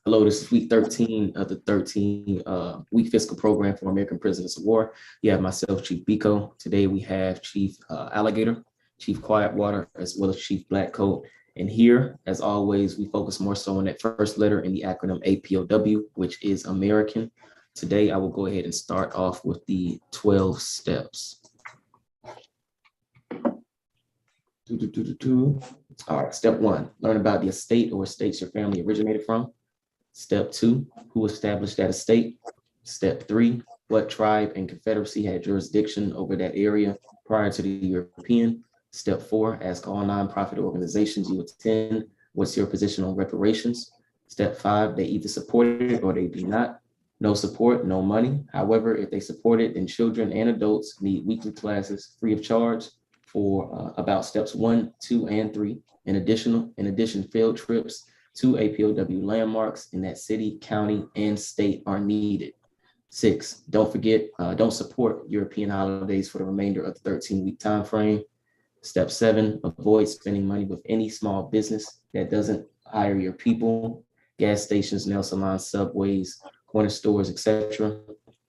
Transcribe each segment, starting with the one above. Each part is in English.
Hello, this is week 13 of the 13-week fiscal program for American Prisoners of War. You have myself, Chief Biko. Today we have Chief Alligator, Chief Quietwater, as well as Chief Blackcoat. And here, as always, we focus more so on that first letter in the acronym APOW, which is American. Today, I will go ahead and start off with the 12 steps. All right, step 1, learn about the estate or estates your family originated from. Step 2, who established that estate? Step 3, what tribe and confederacy had jurisdiction over that area prior to the European? Step 4, ask all nonprofit organizations you attend, what's your position on reparations? Step 5, they either support it or they do not. No support, no money. However, if they support it, then children and adults need weekly classes free of charge for about steps 1, 2, and 3. In addition, field trips to APOW landmarks in that city, county, and state are needed. 6, don't support European holidays for the remainder of the 13-week time frame. Step 7, avoid spending money with any small business that doesn't hire your people, gas stations, nail salons, subways, corner stores, etc.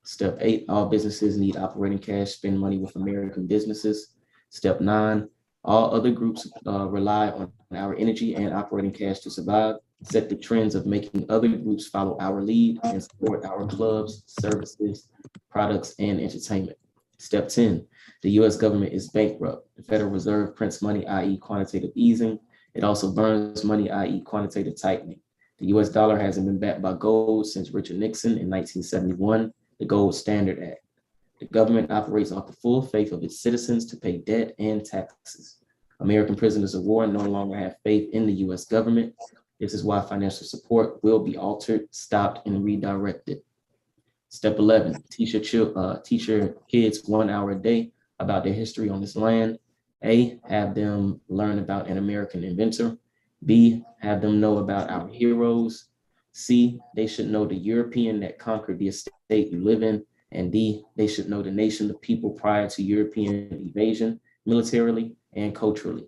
Step 8, all businesses need operating cash, spend money with American businesses. Step 9, all other groups rely on our energy and operating cash to survive. Set the trends of making other groups follow our lead and support our clubs, services, products, and entertainment. Step 10, the U.S. government is bankrupt. The Federal Reserve prints money, i.e. quantitative easing. It also burns money, i.e. quantitative tightening. The U.S. dollar hasn't been backed by gold since Richard Nixon in 1971, the Gold Standard Act. The government operates off the full faith of its citizens to pay debt and taxes. American prisoners of war no longer have faith in the U.S. government. This is why financial support will be altered, stopped, and redirected. Step 11, teach your kids 1 hour a day about their history on this land. A, have them learn about an American inventor. B, have them know about our heroes. C, they should know the European that conquered the estate you live in. And D, they should know the nation of people prior to European invasion, militarily and culturally.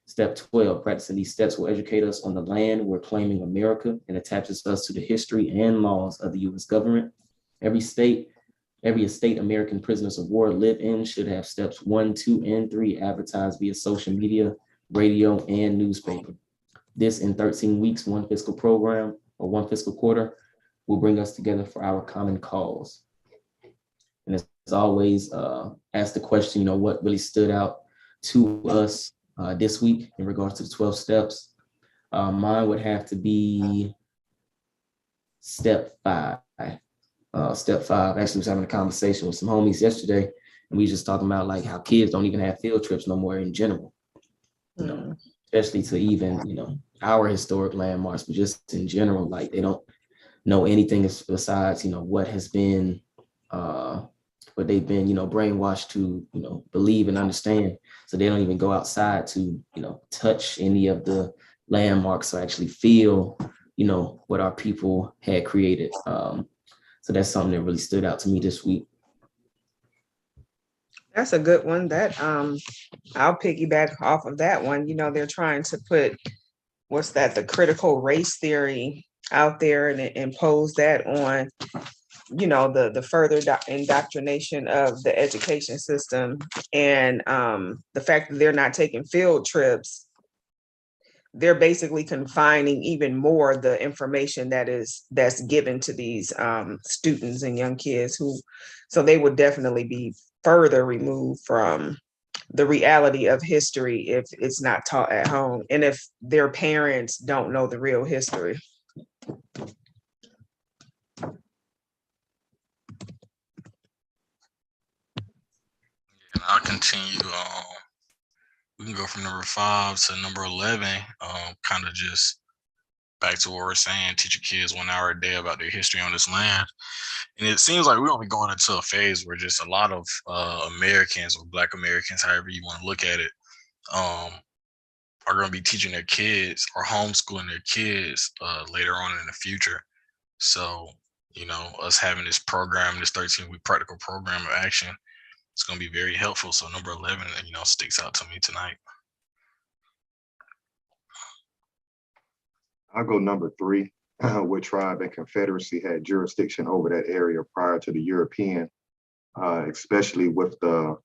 Step 12, practicing these steps will educate us on the land we're claiming America and attaches us to the history and laws of the U.S. government. Every estate American prisoners of war live in should have steps 1, 2, and 3 advertised via social media, radio, and newspaper. This in 13 weeks, one fiscal program or one fiscal quarter will bring us together for our common cause. And as always, ask the question, what really stood out to us this week in regards to the 12 steps. Mine would have to be step 5. Step 5, actually was having a conversation with some homies yesterday, and we just talking about like how kids don't even have field trips no more in general, especially to even, our historic landmarks, but just in general, like they don't know anything besides, what has been, what they've been, brainwashed to, believe and understand. So they don't even go outside to, touch any of the landmarks or actually feel, what our people had created. So that's something that really stood out to me this week. That's a good one. That I'll piggyback off of that one. They're trying to put the critical race theory out there and impose that on, the further indoctrination of the education system, and the fact that they're not taking field trips. They're basically confining even more the information that's given to these students and young kids so they would definitely be further removed from the reality of history if it's not taught at home and if their parents don't know the real history. And I'll continue. We can go from number 5 to number 11. Kind of just back to what we're saying, teach your kids 1 hour a day about their history on this land. And it seems like we're going to be going into a phase where just a lot of Americans or Black Americans, however you want to look at it, are going to be teaching their kids or homeschooling their kids later on in the future. So, us having this program, this 13-week practical program of action, it's going to be very helpful. So number 11, sticks out to me tonight. I'll go number 3. what tribe and confederacy had jurisdiction over that area prior to the European, especially with the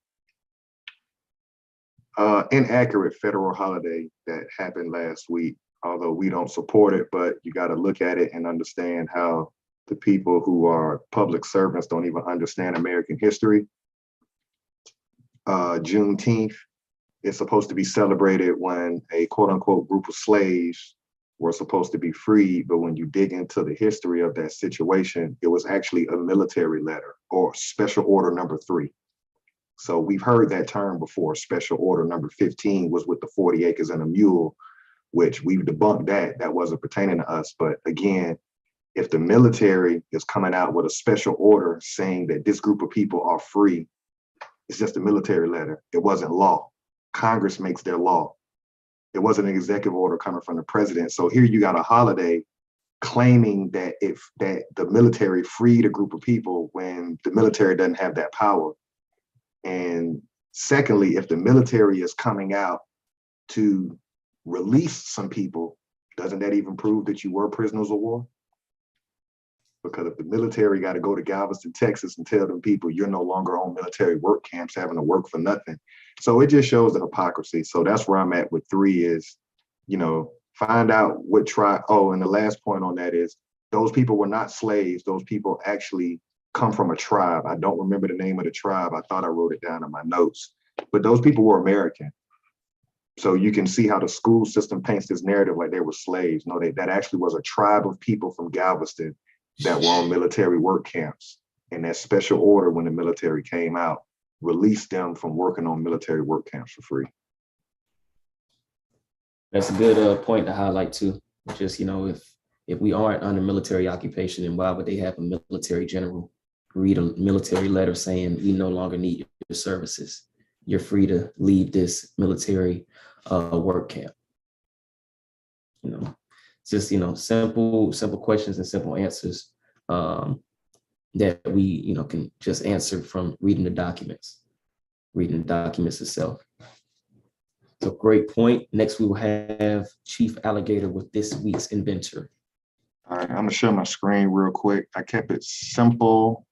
inaccurate federal holiday that happened last week. Although we don't support it, but you got to look at it and understand how the people who are public servants don't even understand American history. Juneteenth is supposed to be celebrated when a quote unquote group of slaves were supposed to be freed. But when you dig into the history of that situation, it was actually a military letter or special order number 3. So we've heard that term before. Special order number 15 was with the 40 acres and a mule, which we've debunked that wasn't pertaining to us. But again, if the military is coming out with a special order saying that this group of people are free, it's just a military letter. It wasn't law. Congress makes their law. It wasn't an executive order coming from the president. So here you got a holiday claiming that the military freed a group of people when the military doesn't have that power. And secondly, if the military is coming out to release some people, doesn't that even prove that you were prisoners of war? Because if the military got to go to Galveston, Texas and tell them people you're no longer on military work camps having to work for nothing. So it just shows the hypocrisy. So that's where I'm at with 3 is, find out what tribe. Oh, and the last point on that is those people were not slaves. Those people actually come from a tribe. I don't remember the name of the tribe. I thought I wrote it down in my notes, but those people were American. So you can see how the school system paints this narrative like they were slaves. No, that actually was a tribe of people from Galveston that were on military work camps. And that special order, when the military came out, released them from working on military work camps for free. That's a good point to highlight too. Just, if we aren't under military occupation, then why would they have a military general read a military letter saying we no longer need your services? You're free to leave this military work camp. Just, simple questions and simple answers that we, can just answer from reading the documents itself. So great point. Next, we will have Chief Alligator with this week's inventor. All right, I'm gonna share my screen real quick. I kept it simple.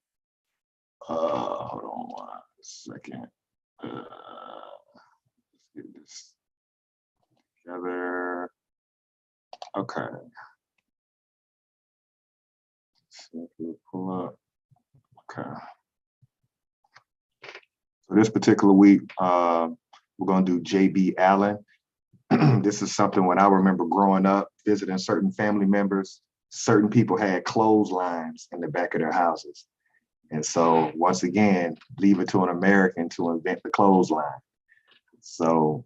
Hold on 1 second. Let's get this together. Okay. Let's see if we pull up. Okay. So this particular week, we're going to do J.B. Allen. This is something when I remember growing up, visiting certain family members, certain people had clotheslines in the back of their houses. And so once again, leave it to an American to invent the clothesline. So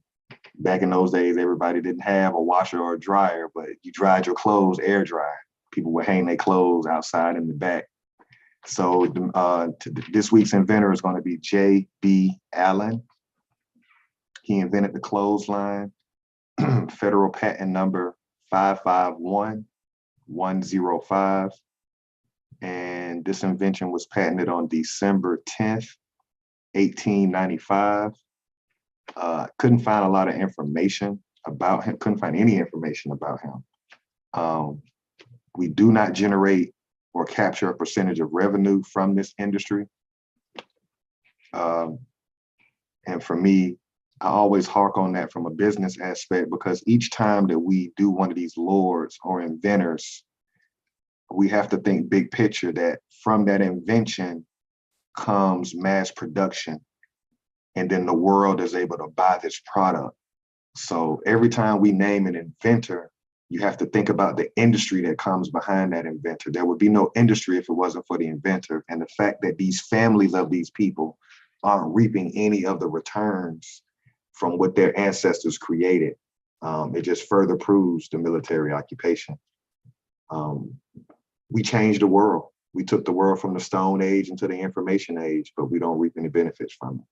back in those days, everybody didn't have a washer or a dryer, but you dried your clothes air dry. People would hang their clothes outside in the back. So this week's inventor is going to be J.B. Allen. He invented the clothesline, federal patent number 551105. And this invention was patented on December 10th, 1895. Couldn't find a lot of information about him, couldn't find any information about him. We do not generate or capture a percentage of revenue from this industry. And for me, I always hark on that from a business aspect, because each time that we do one of these lords or inventors, we have to think big picture, that from that invention comes mass production. And then the world is able to buy this product. So every time we name an inventor, you have to think about the industry that comes behind that inventor. There would be no industry if it wasn't for the inventor. And the fact that these families of these people aren't reaping any of the returns from what their ancestors created, it just further proves the military occupation. We changed the world. We took the world from the Stone Age into the information age, but we don't reap any benefits from it.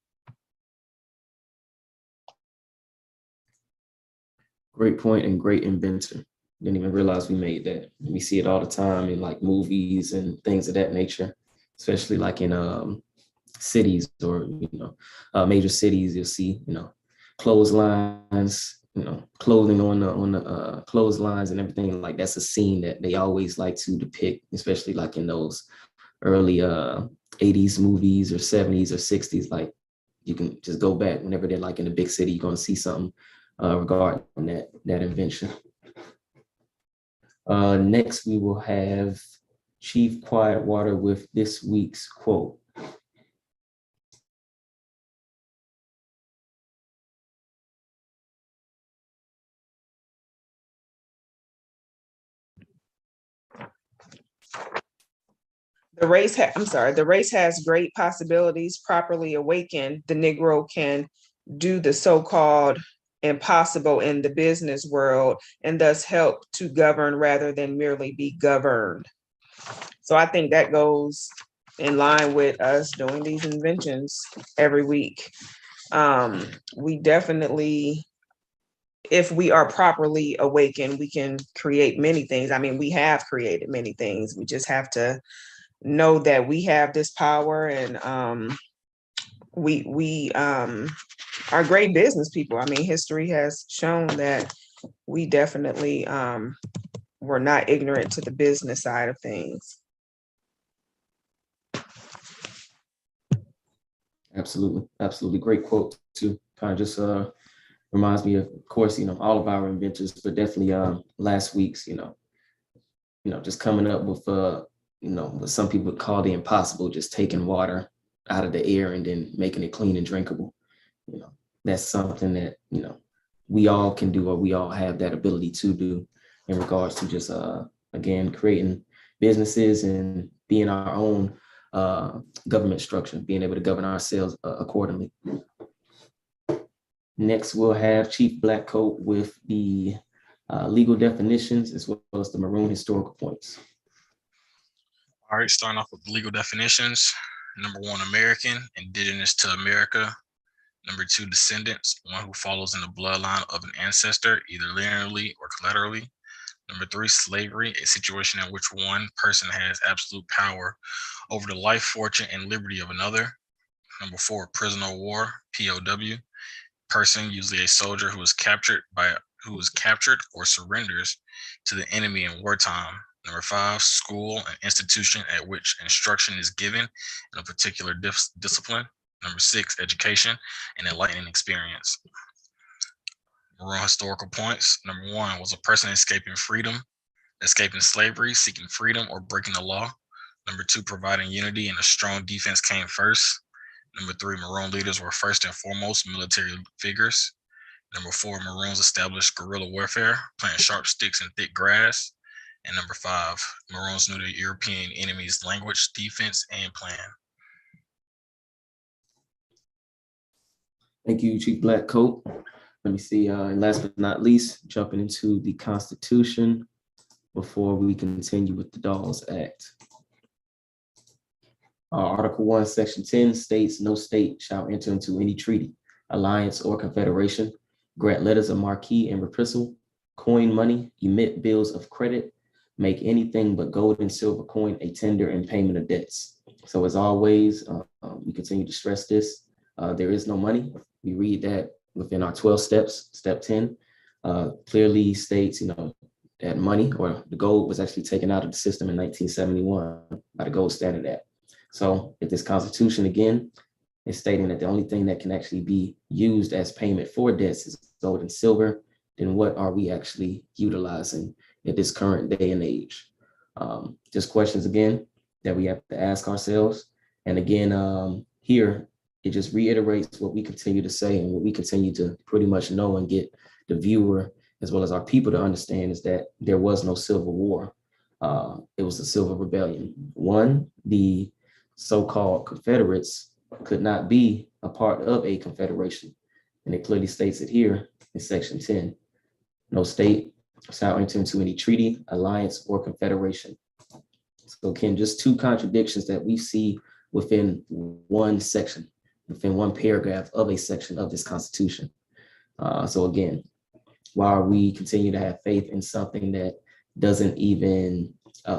Great point and great inventor. Didn't even realize we made that. We see it all the time in like movies and things of that nature, especially like in cities or major cities. You'll see clotheslines clothing on the clotheslines and everything. Like that's a scene that they always like to depict, especially like in those early 80s movies or 70s or 60s. Like you can just go back whenever they're like in a big city, you're going to see something regarding that invention. Next, we will have Chief Quietwater with this week's quote. The race has great possibilities. Properly awakened, the Negro can do the so-called impossible in the business world and thus help to govern rather than merely be governed. So I think that goes in line with us doing these inventions every week. We definitely, if we are properly awakened, we can create many things. I mean, we have created many things. We just have to know that we have this power, and we are great business people. I mean, history has shown that we definitely were not ignorant to the business side of things. Absolutely great quote too. Kind of just reminds me of course, all of our inventors, but definitely last week's, just coming up with what some people would call the impossible, just taking water out of the air and then making it clean and drinkable. That's something that, we all can do, or we all have that ability to do in regards to just, again, creating businesses and being our own government structure, being able to govern ourselves accordingly. Next, we'll have Chief Blackcoat with the legal definitions as well as the maroon historical points. All right, starting off with the legal definitions. Number 1, American, indigenous to America. Number 2, descendants, one who follows in the bloodline of an ancestor, either linearly or collaterally. Number 3, slavery, a situation in which one person has absolute power over the life, fortune, and liberty of another. Number 4, prisoner of war, POW, person, usually a soldier who is captured or surrenders to the enemy in wartime. Number 5, school, an institution at which instruction is given in a particular discipline. Number 6, education, an enlightening experience. Moral historical points. Number 1 was a person escaping slavery, seeking freedom, or breaking the law. Number 2, providing unity and a strong defense came first. Number 3, Maroon leaders were first and foremost military figures. Number 4, Maroons established guerrilla warfare, planting sharp sticks in thick grass. And number 5, Maroons knew the European enemy's language, defense, and plan. Thank you, Chief Blackcoat. Let me see, and last but not least, jumping into the Constitution before we continue with the Dawes Act. Article 1, Section 10 states, no state shall enter into any treaty, alliance, or confederation, grant letters of marque and reprisal, coin money, emit bills of credit, make anything but gold and silver coin a tender in payment of debts. So as always, we continue to stress this. There is no money. We read that within our 12 steps. Step 10 clearly states, that money or the gold was actually taken out of the system in 1971 by the Gold Standard Act. So if this Constitution, again, is stating that the only thing that can actually be used as payment for debts is gold and silver, then what are we actually utilizing at this current day and age? Just questions, again, that we have to ask ourselves. And again, here, it just reiterates what we continue to say and what we continue to pretty much know and get the viewer as well as our people to understand is that there was no civil war. It was a civil rebellion. One, the so-called Confederates could not be a part of a confederation. And it clearly states it here in Section 10. No state shall enter into any treaty, alliance, or confederation. So again, just two contradictions that we see within one section, within one paragraph of a section of this Constitution. So again, while we continue to have faith in something that doesn't even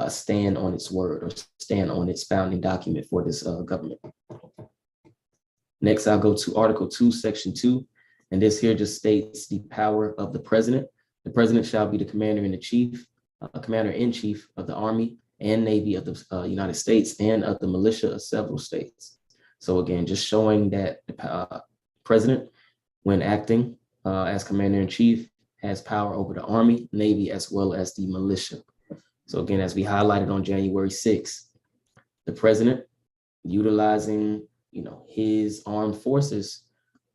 stand on its word or stand on its founding document for this government. Next, I'll go to Article 2, Section 2, And this here just states the power of the president. The president shall be the commander-in-chief of the Army and Navy of the United States and of the militia of several states. So again, just showing that the president, when acting as commander-in-chief, has power over the Army, Navy, as well as the militia. So again, as we highlighted on January 6th, the president utilizing, his armed forces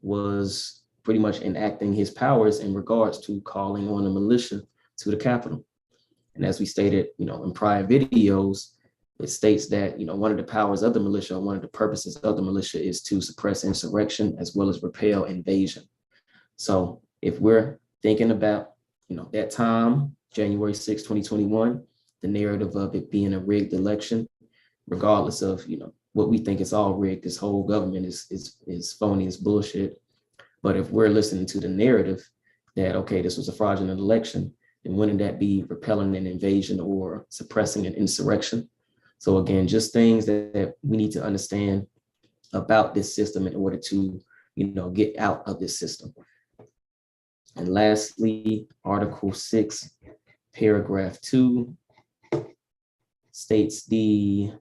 was pretty much enacting his powers in regards to calling on the militia to the Capitol. And as we stated, in prior videos, it states that, one of the powers of the militia, one of the purposes of the militia is to suppress insurrection as well as repel invasion. So if we're thinking about, that time, January 6, 2021, the narrative of it being a rigged election, regardless of, what we think is all rigged, this whole government is phony, it's bullshit. But if we're listening to the narrative that, okay, this was a fraudulent election, then wouldn't that be repelling an invasion or suppressing an insurrection? So again, just things that we need to understand about this system in order to, get out of this system. And lastly, Article 6, paragraph 2 states the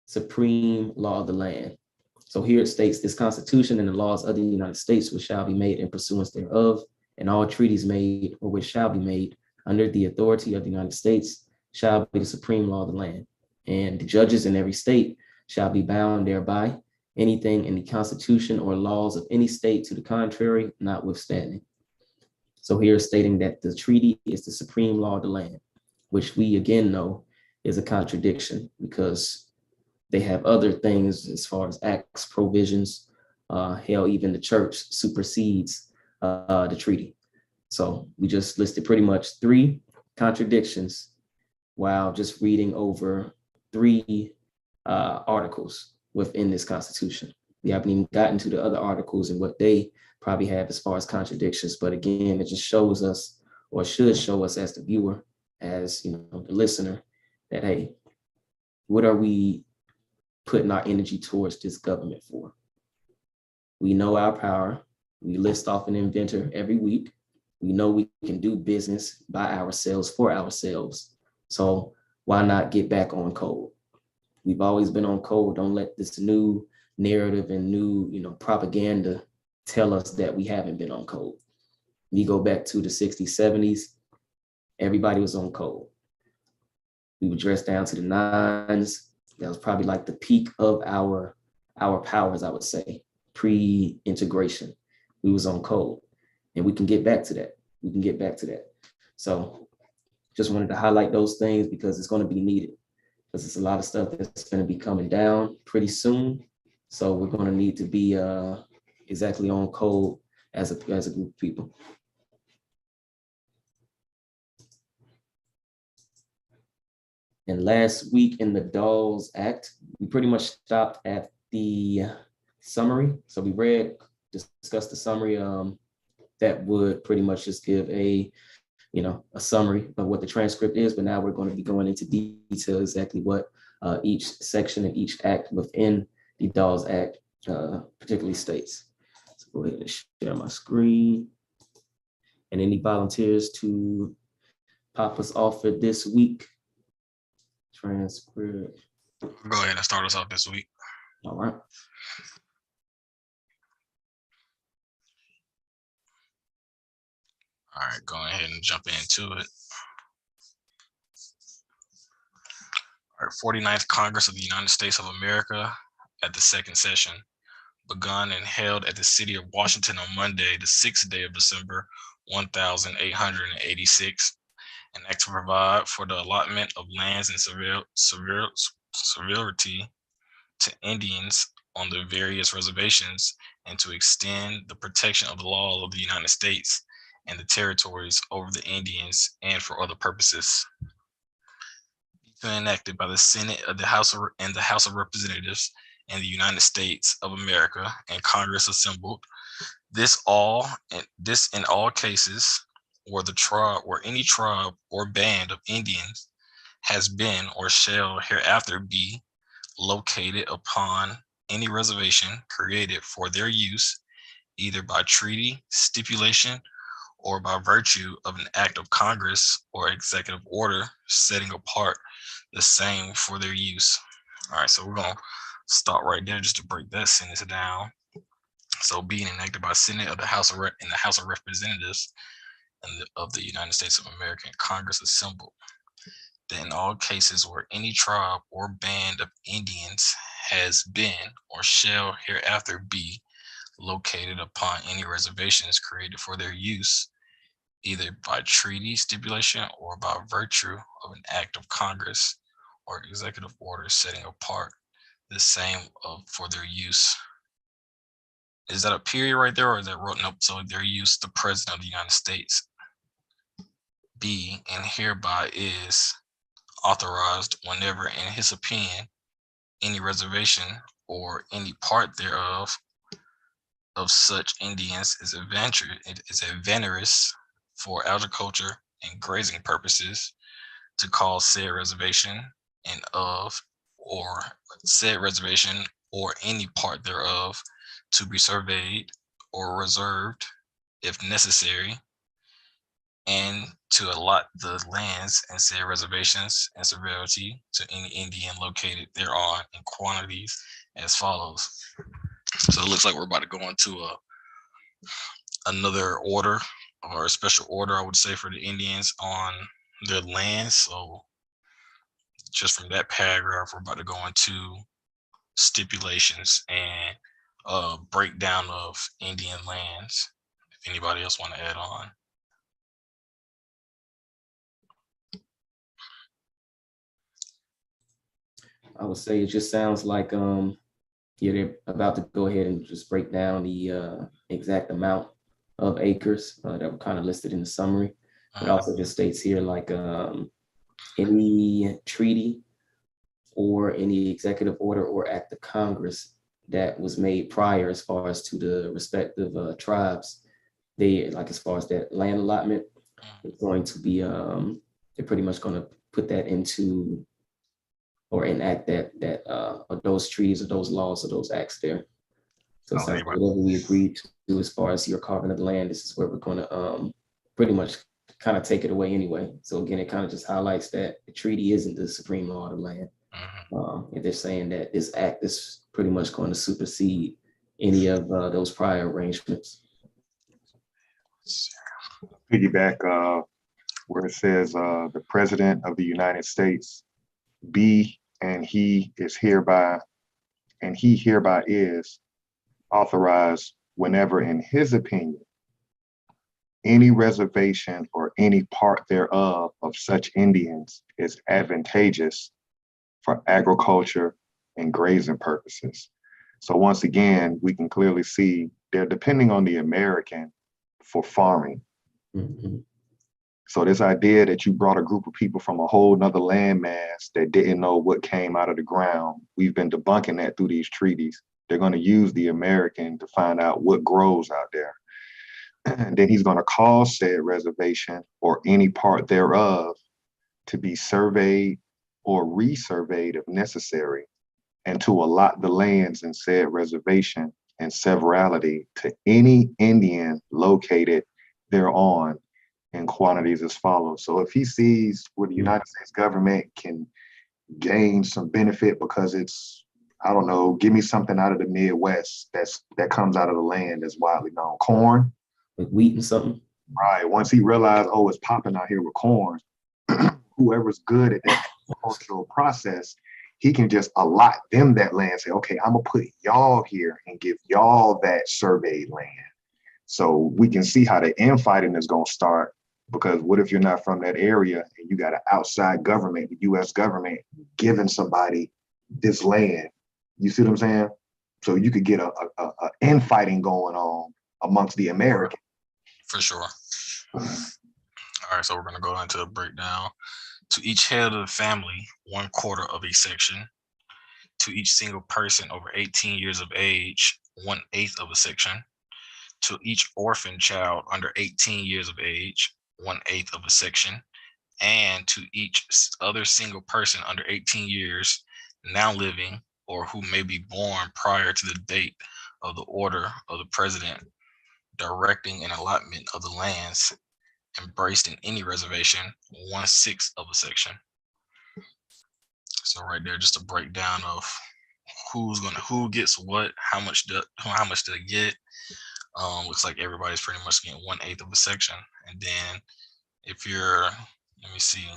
supreme law of the land. So here it states, this Constitution and the laws of the United States which shall be made in pursuance thereof, and all treaties made or which shall be made under the authority of the United States shall be the supreme law of the land. And the judges in every state shall be bound thereby, anything in the Constitution or laws of any state to the contrary notwithstanding. So here stating that the treaty is the supreme law of the land, which we again know is a contradiction because they have other things as far as acts, provisions, hell, even the church supersedes the treaty. So we just listed pretty much 3 contradictions while just reading over 3 articles within this Constitution. We haven't even gotten to the other articles and what they probably have as far as contradictions. But again, it just shows us, or should show us as the viewer, as the listener, that, hey, what are we putting our energy towards this government for? We know our power. We list off an inventor every week. We know we can do business by ourselves for ourselves. So why not get back on code? We've always been on code. Don't let this new narrative and new, propaganda tell us that we haven't been on code. We go back to the 60s, 70s, everybody was on code. We would dress down to the 9s. That was probably like the peak of our powers, I would say, pre-integration. We was on code, and we can get back to that. So just wanted to highlight those things because it's going to be needed, because it's a lot of stuff that's going to be coming down pretty soon. So we're going to need to be exactly on code as a group of people. And last week in the Dawes Act, we pretty much stopped at the summary. So we discussed the summary that would pretty much just give a summary of what the transcript is. But now we're going to be going into detail exactly what each section and each act within the Dawes Act particularly states. So go ahead and share my screen. And any volunteers to pop us off for this week? Transcript. Go ahead and start us off this week. All right. All right, go ahead and jump into it. All right, 49th Congress of the United States of America at the second session, begun and held at the city of Washington on Monday, the 6th day of December, 1886. An act to provide for the allotment of lands and severalty to Indians on the various reservations, and to extend the protection of the law of the United States and the territories over the Indians and for other purposes. Enacted by the Senate of the House of Representatives in the United States of America and Congress assembled. This in all cases where the tribe, where any tribe or band of Indians has been or shall hereafter be located upon any reservation created for their use, either by treaty, stipulation, or by virtue of an act of Congress or executive order setting apart the same for their use. All right, so we're gonna stop right there just to break that sentence down. So being enacted by Senate of the House of in the House of Representatives and of the United States of America and Congress assembled, that in all cases where any tribe or band of Indians has been or shall hereafter be located upon any reservations created for their use, either by treaty, stipulation, or by virtue of an act of Congress or executive order setting apart the same for their use. Is that a period right there, or is that written up? So their use, the President of the United States. B, and hereby is authorized whenever, in his opinion, any reservation or any part thereof of such Indians is advantageous for agriculture and grazing purposes, to cause said reservation and of or said reservation or any part thereof to be surveyed or reserved if necessary, and to allot the lands and said reservations and severity to any Indian located thereon in quantities as follows. So it looks like we're about to go into another order, or a special order, I would say, for the Indians on their land. So just from that paragraph, we're about to go into stipulations and breakdown of Indian lands. If anybody else want to add on. I would say it just sounds like yeah, they're about to go ahead and just break down the exact amount of acres that were kind of listed in the summary. It also just states here like any treaty or any executive order or act of Congress that was made prior as far as to the respective tribes, they like as far as that land allotment, it's going to be they're pretty much going to put that into or enact that or those treaties or those laws or those acts there. So it's like whatever we agreed to as far as your carving of the land, this is where we're going to pretty much kind of take it away anyway. So again, it kind of just highlights that the treaty isn't the supreme law of the land. And they're saying that this act is pretty much going to supersede any of those prior arrangements. Piggyback where it says the President of the United States be and he hereby is authorized whenever, in his opinion, any reservation or any part thereof of such Indians is advantageous for agriculture and grazing purposes. So once again, we can clearly see they're depending on the American for farming. So this idea that you brought a group of people from a whole nother landmass that didn't know what came out of the ground, we've been debunking that through these treaties. They're going to use the American to find out what grows out there. And then he's going to cause said reservation or any part thereof to be surveyed or resurveyed if necessary, and to allot the lands in said reservation and severalty to any Indian located thereon in quantities as follows. So if he sees where the United States government can gain some benefit because it's, I don't know, give me something out of the Midwest that comes out of the land that's widely known, corn, like wheat and something. Right. Once he realized, oh, it's popping out here with corn, whoever's good at that cultural process, he can just allot them that land and say, okay, I'm gonna put y'all here and give y'all that surveyed land. So we can see how the infighting is gonna start, because what if you're not from that area and you got an outside government, the US government, giving somebody this land? You see what I'm saying? So you could get a infighting going on amongst the Americans. For sure. All right, so we're gonna go into a breakdown. To each head of the family, 1/4 of a section. To each single person over 18 years of age, 1/8 of a section. To each orphan child under 18 years of age, 1/8 of a section. And to each other single person under 18 years now living or who may be born prior to the date of the order of the President directing an allotment of the lands embraced in any reservation, 1/6 of a section. So right there, just a breakdown of who gets what, how much do they get. Looks like everybody's pretty much getting 1/8 of a section. And then if you're, let me see,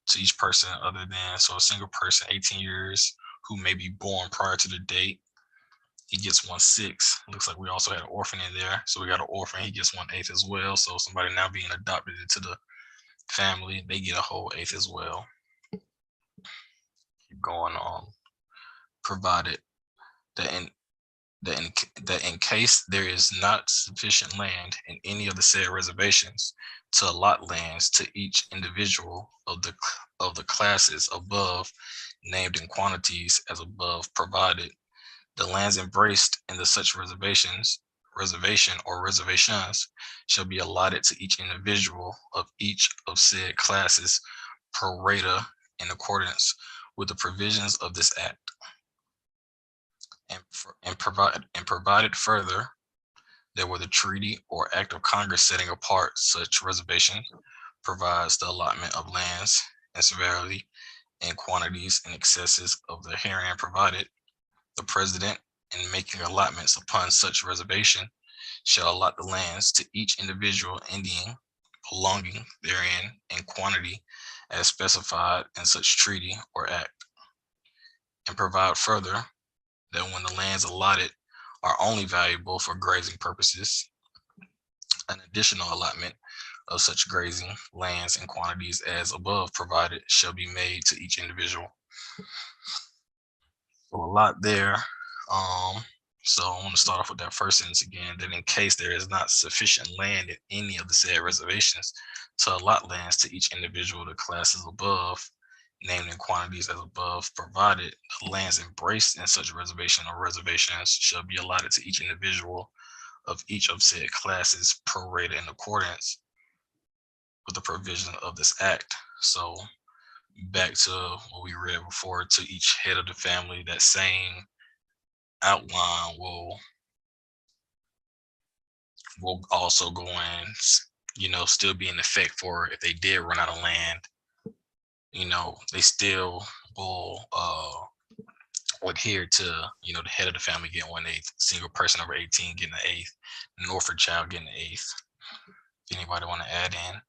to each person other than, so a single person, 18 years, who may be born prior to the date, he gets 1/6. Looks like we also had an orphan in there. So we got an orphan, he gets 1/8 as well. So somebody now being adopted into the family, they get a whole 1/8 as well. Keep going on. Provided that in case there is not sufficient land in any of the said reservations to allot lands to each individual of the classes above named in quantities as above provided, the lands embraced in the such reservation or reservations shall be allotted to each individual of each of said classes pro rata in accordance with the provisions of this act. And provided further that where the treaty or act of Congress setting apart such reservation provides the allotment of lands and severity and quantities and excesses of the herein provided, the president, in making allotments upon such reservation, shall allot the lands to each individual Indian belonging therein in quantity as specified in such treaty or act. And provide further that when the lands allotted are only valuable for grazing purposes, an additional allotment of such grazing lands and quantities as above provided shall be made to each individual. So a lot there. So I want to start off with that first sentence again, that in case there is not sufficient land in any of the said reservations to allot lands to each individual of the classes above, named in quantities as above provided, the lands embraced in such reservation or reservations shall be allotted to each individual of each of said classes pro rata in accordance with the provision of this act. So back to what we read before, to each head of the family, that same outline will also go in, still be in effect for if they did run out of land. They still will adhere to, the head of the family getting 1/8, single person over 18 getting an 1/8, an orphan child getting an 1/8. Anybody want to add in?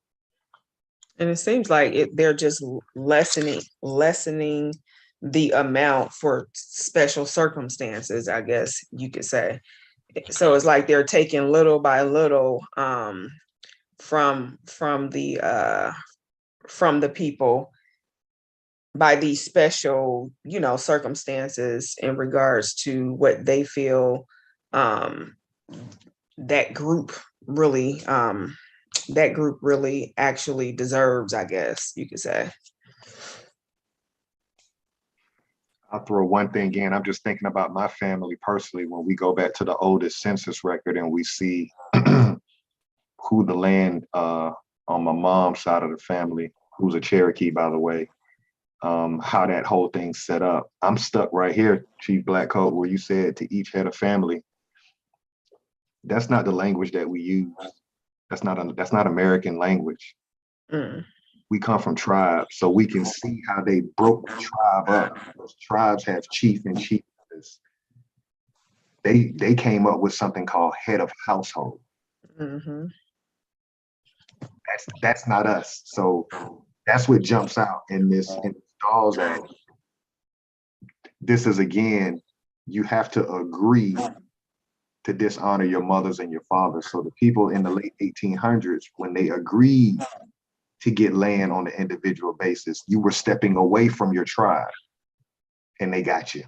And it seems like they're just lessening the amount for special circumstances, I guess you could say. So it's like they're taking little by little from the people by these special, circumstances in regards to what they feel that group really actually deserves, I guess you could say. I'll throw one thing in. I'm just thinking about my family personally. When we go back to the oldest census record and we see who the land on my mom's side of the family, who's a Cherokee, by the way, how that whole thing's set up. I'm stuck right here, Chief Blackcoat, where you said to each head of family. That's not the language that we use. That's not American language. We come from tribes, so we can see how they broke the tribe up. Those tribes have chief and chiefess. They came up with something called head of household. Mm-hmm. That's not us. So that's what jumps out in this Dawes Act. This is, again, you have to agree to dishonor your mothers and your fathers. So the people in the late 1800s, when they agreed to get land on an individual basis, you were stepping away from your tribe and they got you.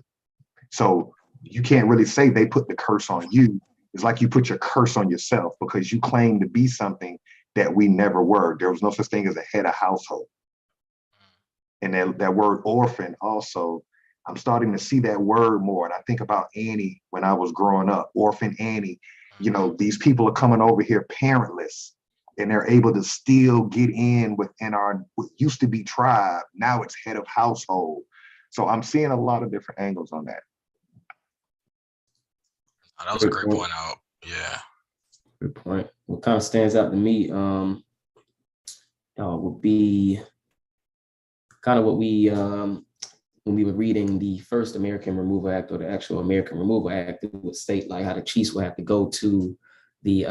So you can't really say they put the curse on you. It's like you put your curse on yourself because you claim to be something that we never were. There was no such thing as a head of household. And that word orphan also, I'm starting to see that word more. And I think about Annie when I was growing up, Orphan Annie. These people are coming over here parentless and they're able to still get in within what used to be tribe. Now it's head of household. So I'm seeing a lot of different angles on that. That was a great point out. Yeah. Good point. What kind of stands out to me would be kind of what we when we were reading the first American Removal Act, or the actual American Removal Act, it would state like how the chiefs would have to go to the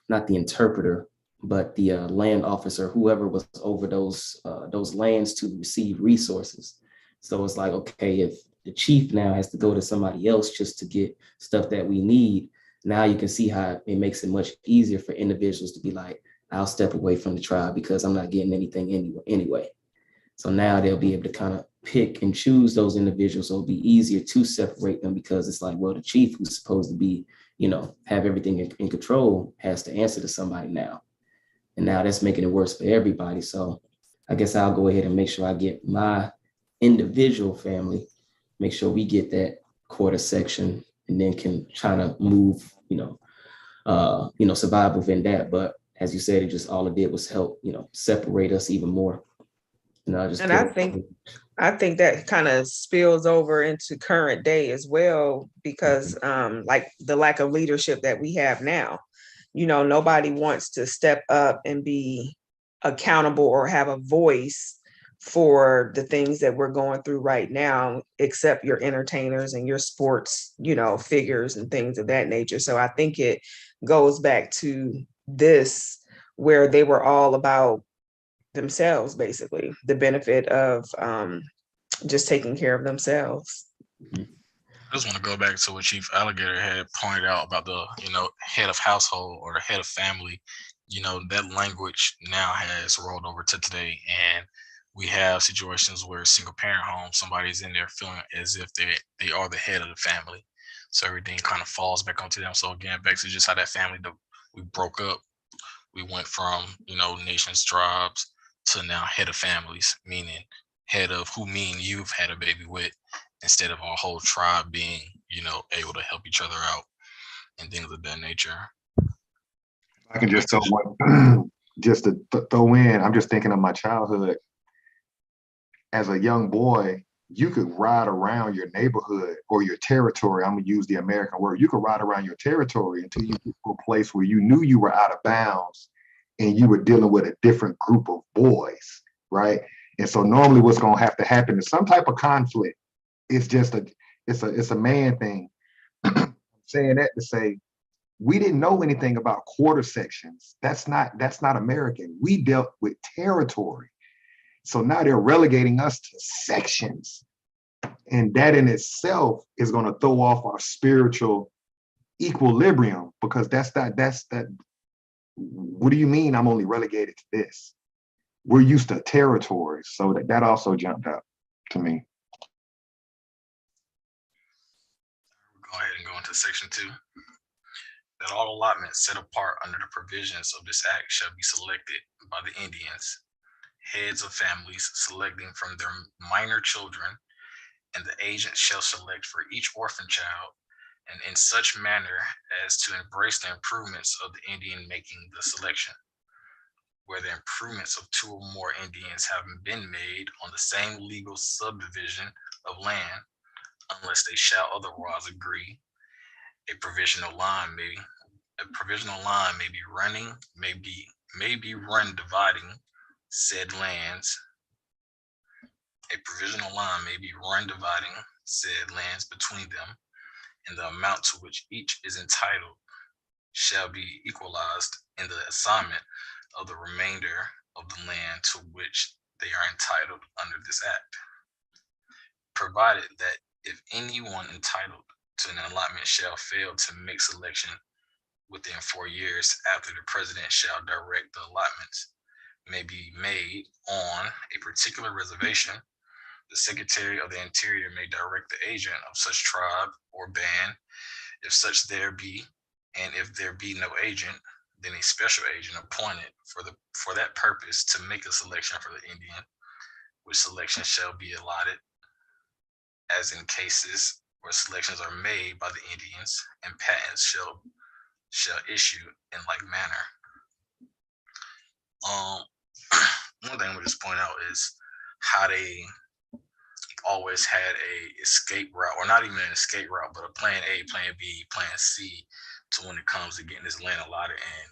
not the interpreter, but the land officer, whoever was over those lands, to receive resources. So it's like, okay, if the chief now has to go to somebody else just to get stuff that we need, now you can see how it makes it much easier for individuals to be like, I'll step away from the tribe because I'm not getting anything anyway. So now they'll be able to kind of pick and choose those individuals. So it'll be easier to separate them, because it's like, well, the chief, who's supposed to be, have everything in control, has to answer to somebody now. And now that's making it worse for everybody. So I guess I'll go ahead and make sure I get my individual family, make sure we get that quarter section, and then can try to move, survive within that. But as you said, all it did was help, separate us even more. And I think that kind of spills over into current day as well, because like the lack of leadership that we have now, nobody wants to step up and be accountable or have a voice for the things that we're going through right now, except your entertainers and your sports, figures and things of that nature. So I think it goes back to this, where they were all about themselves, basically, the benefit of just taking care of themselves. I just want to go back to what Chief Alligator had pointed out about the, head of household or the head of family. That language now has rolled over to today, and we have situations where single parent home, somebody's in there feeling as if they are the head of the family. So everything kind of falls back onto them. So again, back to just how that family, we broke up. We went from, nations, tribes, to now head of families, meaning head of who me and you've had a baby with, instead of our whole tribe being, able to help each other out and things of that nature. I can just throw one, just to throw in, I'm just thinking of my childhood. As a young boy, you could ride around your neighborhood or your territory. I'm gonna use the American word. You could ride around your territory until you get to a place where you knew you were out of bounds and you were dealing with a different group of boys, right? And so normally what's gonna have to happen is some type of conflict. It's just it's a man thing. Saying that to say, we didn't know anything about quarter sections. That's not American. We dealt with territory. So now they're relegating us to sections. And that in itself is going to throw off our spiritual equilibrium, because that's that. What do you mean I'm only relegated to this? We're used to territories. So that also jumped up to me. Go ahead and go into section 2. That all allotments set apart under the provisions of this act shall be selected by the Indians, heads of families selecting from their minor children, and the agent shall select for each orphan child, and in such manner as to embrace the improvements of the Indian making the selection. Where the improvements of 2 or more Indians having been made on the same legal subdivision of land, unless they shall otherwise agree, a provisional line may be run dividing said lands. A provisional line may be run dividing said lands between them, and the amount to which each is entitled shall be equalized in the assignment of the remainder of the land to which they are entitled under this act, provided that if anyone entitled to an allotment shall fail to make selection within 4 years after, the president shall direct the allotments may be made on a particular reservation. The Secretary of the Interior may direct the agent of such tribe or band, if such there be, and if there be no agent, then a special agent appointed for that purpose to make a selection for the Indian, which selection shall be allotted as in cases where selections are made by the Indians, and patents shall issue in like manner. One thing we just point out is how they always had a escape route, or not even an escape route, but a plan A, plan B, plan C, to when it comes to getting this land allotted and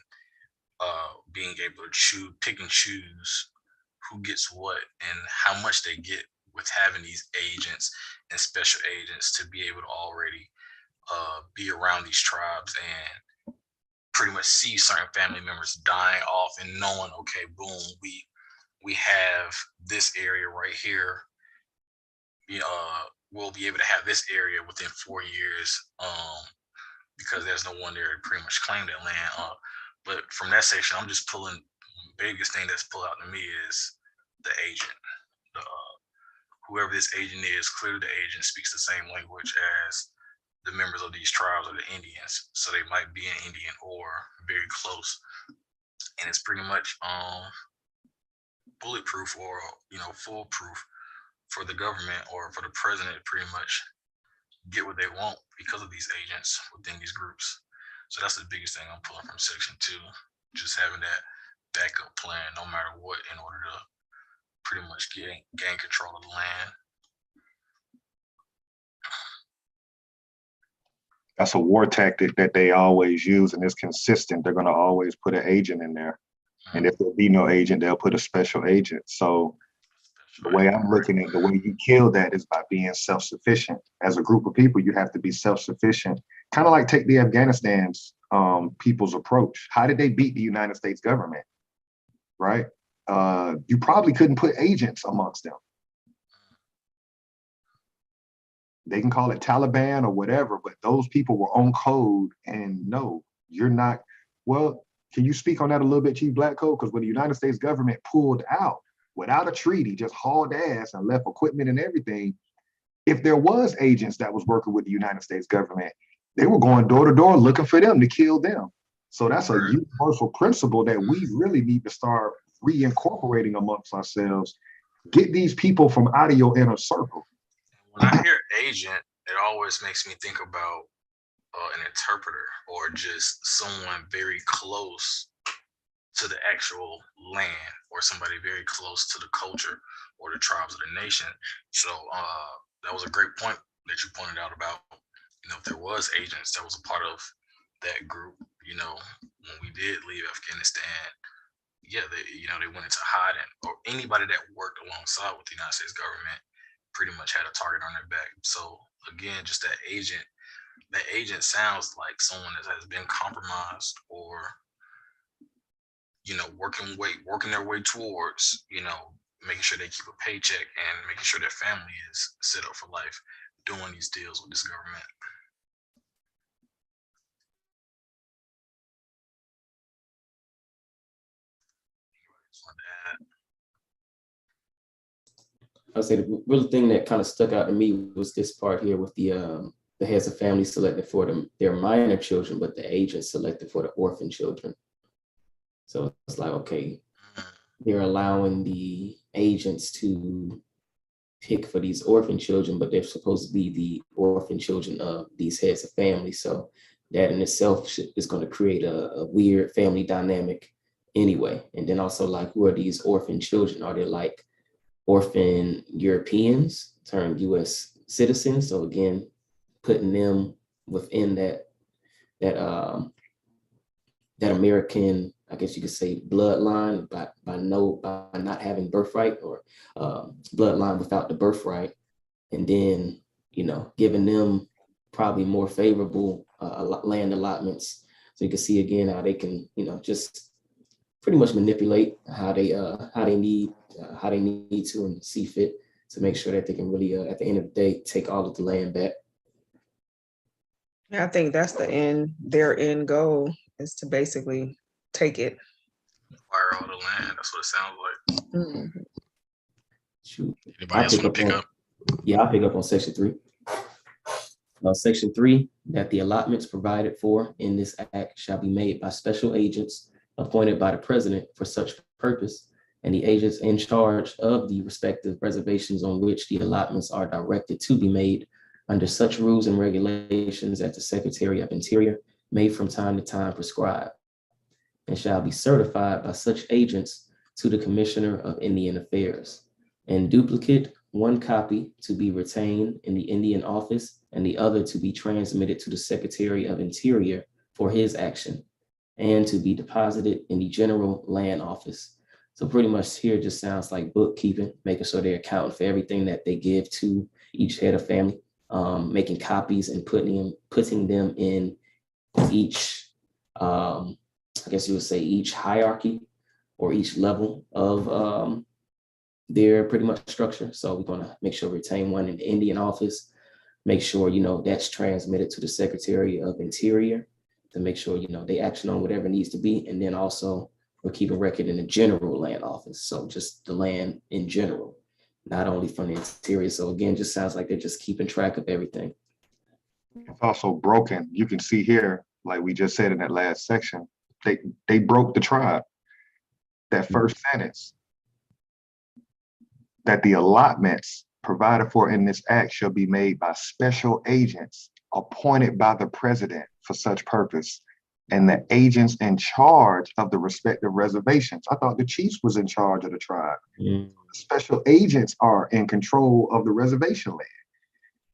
being able to pick and choose who gets what and how much they get with having these agents and special agents to be able to already be around these tribes and pretty much see certain family members dying off and knowing, okay, boom, we have this area right here. We'll be able to have this area within 4 years because there's no one there to pretty much claim that land. But from that section, I'm just pulling, biggest thing that's pulled out to me is the agent. Whoever this agent is, clearly the agent speaks the same language as the members of these tribes or the Indians. So they might be an Indian or very close. And it's pretty much bulletproof or foolproof for the government or for the president to pretty much get what they want because of these agents within these groups. So that's the biggest thing I'm pulling from section 2, just having that backup plan no matter what in order to pretty much gain control of the land. That's a war tactic that they always use, and it's consistent. They're going to always put an agent in there. And if there be no agent, they'll put a special agent. So the way I'm looking at the way you kill that is by being self-sufficient. As a group of people, you have to be self-sufficient. Kind of like take the Afghanistan's people's approach. How did they beat the United States government? Right? You probably couldn't put agents amongst them. They can call it Taliban or whatever, but those people were on code, and no, you're not. Well, can you speak on that a little bit, Chief Blackcoat? Because when the United States government pulled out without a treaty, just hauled ass and left equipment and everything, if there was agents that was working with the United States government, they were going door to door looking for them to kill them. So that's a universal principle that we really need to start reincorporating amongst ourselves. Get these people from out of your inner circle. When I hear agent, it always makes me think about an interpreter or just someone very close to the actual land or somebody very close to the culture or the tribes of the nation. So that was a great point that you pointed out about, if there was agents that was a part of that group, when we did leave Afghanistan, they went into hiding, or anybody that worked alongside with the United States government pretty much had a target on their back. So again, just that agent sounds like someone that has been compromised or working their way towards making sure they keep a paycheck and making sure their family is set up for life doing these deals with this government. I would say the real thing that kind of stuck out to me was this part here with the heads of families selected for their minor children, but the agents selected for the orphan children. So it's like, okay, they're allowing the agents to pick for these orphan children, but they're supposed to be the orphan children of these heads of families. So that in itself is going to create a weird family dynamic anyway. And then also, like, who are these orphan children? Are they like orphan Europeans turned US citizens? So again, putting them within that American, I guess you could say, bloodline by not having birthright, or bloodline without the birthright, and then giving them probably more favorable land allotments. So you can see again how they can just pretty much manipulate how they need to and see fit to make sure that they can really at the end of the day take all of the land back. I think that's their end goal is to basically take it. Acquire all the land. That's what it sounds like. Mm-hmm. Shoot. Anybody else want to pick up? Yeah, I'll pick up on section 3. Section 3, that the allotments provided for in this act shall be made by special agents appointed by the president for such purpose, and the agents in charge of the respective reservations on which the allotments are directed to be made under such rules and regulations as the Secretary of Interior may from time to time prescribe, and shall be certified by such agents to the Commissioner of Indian Affairs. In duplicate, one copy to be retained in the Indian office and the other to be transmitted to the Secretary of Interior for his action and to be deposited in the general land office. So pretty much here just sounds like bookkeeping, making sure they're accounting for everything that they give to each head of family, making copies and putting them in each, I guess you would say each hierarchy or each level of their pretty much structure. So we're gonna make sure we retain one in the Indian office, make sure, that's transmitted to the Secretary of Interior to make sure, they action on whatever needs to be. And then also we're keeping record in the general land office. So just the land in general, not only from the interior. So again, just sounds like they're just keeping track of everything. It's also broken. You can see here, like we just said in that last section, they broke the tribe. That first sentence, that the allotments provided for in this act shall be made by special agents appointed by the president for such purpose, and the agents in charge of the respective reservations. I thought the chiefs was in charge of the tribe. The special agents are in control of the reservation land.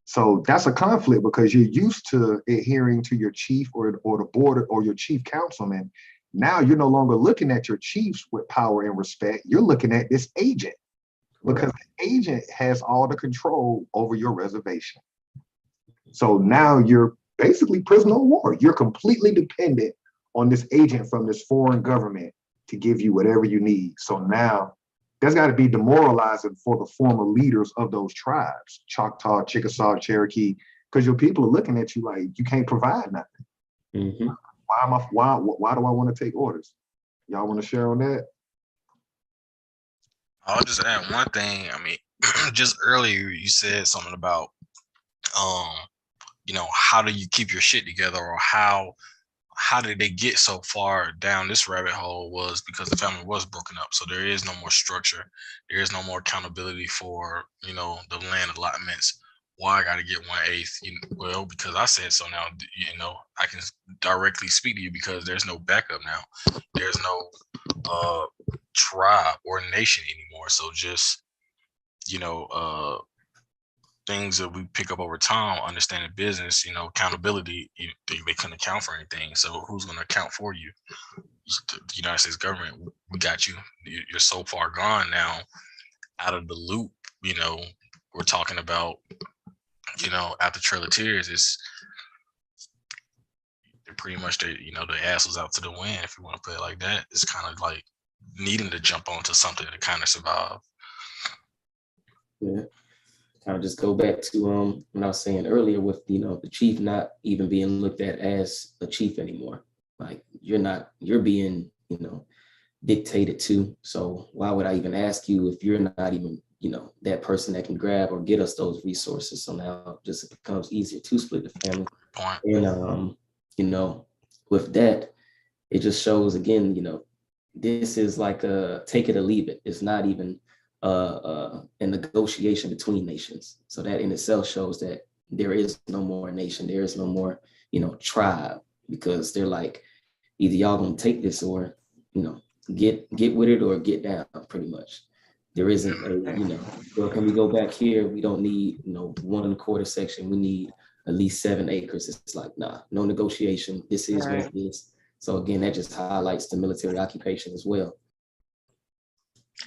So that's a conflict because you're used to adhering to your chief or the board or your chief councilman. Now you're no longer looking at your chiefs with power and respect. You're looking at this agent because the agent has all the control over your reservation. So now you're basically prisoner of war. You're completely dependent on this agent from this foreign government to give you whatever you need. So now that's got to be demoralizing for the former leaders of those tribes, Choctaw, Chickasaw, Cherokee, because your people are looking at you like you can't provide nothing. Mm-hmm. Why do I want to take orders? Y'all want to share on that? I'll just add one thing. I mean, just earlier you said something about, how do you keep your shit together, or how did they get so far down this rabbit hole was because the family was broken up. So there is no more structure. There is no more accountability for, the land allotments. Why I got to get 1/8? Well, because I said so now, I can directly speak to you because there's no backup now. There's no tribe or nation anymore. So just, things that we pick up over time, understanding business, accountability, they couldn't account for anything. So who's going to account for you? The United States government, we got you. You're so far gone now, out of the loop. We're talking about, after Trail of Tears, it's pretty much the ass was out to the wind, if you want to put it like that. It's kind of like needing to jump onto something to kind of survive. Yeah. Kind of just go back to what I was saying earlier with the chief not even being looked at as a chief anymore. Like you're being dictated to. So why would I even ask you if you're not even that person that can grab or get us those resources? So now just it becomes easier to split the family. And with that, it just shows again, this is like a take it or leave it. It's not even a negotiation between nations. So that in itself shows that there is no more nation, there is no more, tribe, because they're like, either y'all gonna take this or, get with it or get down, pretty much. There isn't a, well, can we go back here? We don't need, 1.25 section. We need at least 7 acres. It's like, nah, no negotiation. This is what it is. So again, that just highlights the military occupation as well.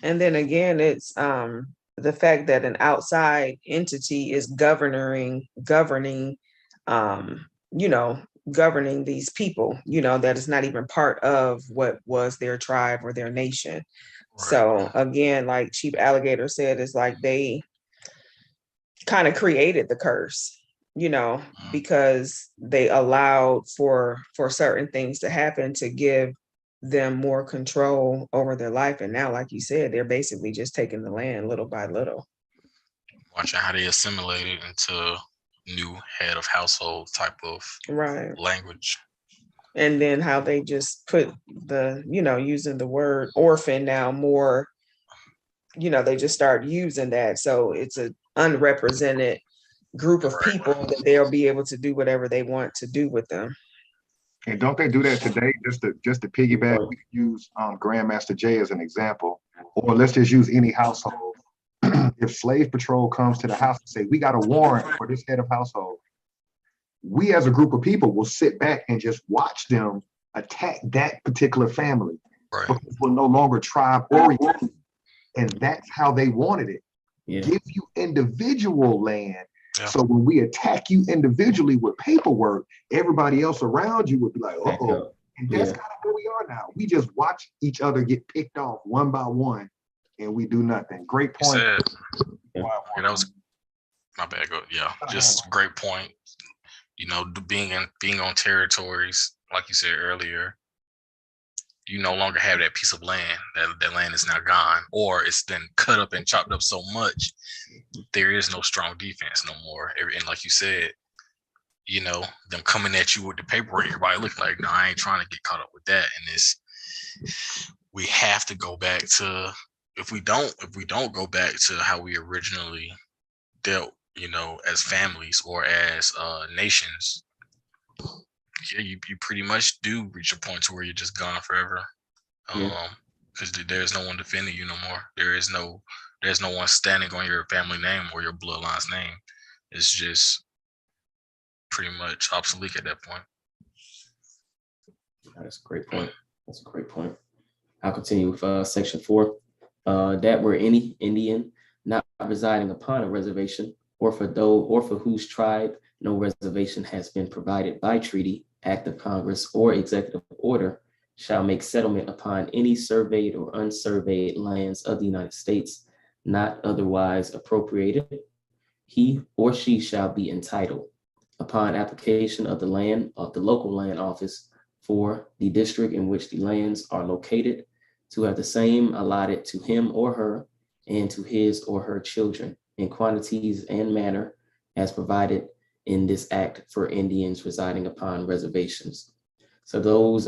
And then again, it's the fact that an outside entity is governing these people, that is not even part of what was their tribe or their nation. Right. So again, like Chief Alligator said, it's like they kind of created the curse, because they allowed for certain things to happen to give them more control over their life. And now, like you said, they're basically just taking the land little by little. Watching how they assimilate it into new head of household type of language. And then how they just put the, using the word orphan now more, they just start using that. So it's an unrepresented group of people that they'll be able to do whatever they want to do with them. And don't they do that today? Just to piggyback, we can use Grandmaster Jay as an example, or let's just use any household. If Slave Patrol comes to the house and say, we got a warrant for this head of household, we as a group of people will sit back and just watch them attack that particular family. Right. Because we're no longer tribe oriented. And that's how they wanted it. Yeah. Give you individual land. Yeah. So when we attack you individually with paperwork, everybody else around you would be like, uh-oh. And that's kind of where we are now. We just watch each other get picked off one by one, and we do nothing. Great point. Yeah, that was my bad. Yeah, just great point. You know, being on territories, like you said earlier, you no longer have that piece of land. That land is now gone, or it's been cut up and chopped up so much, there is no strong defense no more. And like you said, you know, them coming at you with the paperwork, everybody look like, no, I ain't trying to get caught up with that. And we have to go back to, if we don't go back to how we originally dealt, you know, as families or as nations, yeah, you pretty much do reach a point to where you're just gone forever. Because there's no one defending you no more. There's no one standing on your family name or your bloodline's name. It's just pretty much obsolete at that point. That's a great point. I'll continue with section 4. That where any Indian not residing upon a reservation, or for whose tribe no reservation has been provided by treaty, act of Congress, or executive order, shall make settlement upon any surveyed or unsurveyed lands of the United States, not otherwise appropriated, he or she shall be entitled, upon application of the local land office for the district in which the lands are located, to have the same allotted to him or her and to his or her children in quantities and manner as provided in this act for Indians residing upon reservations. So those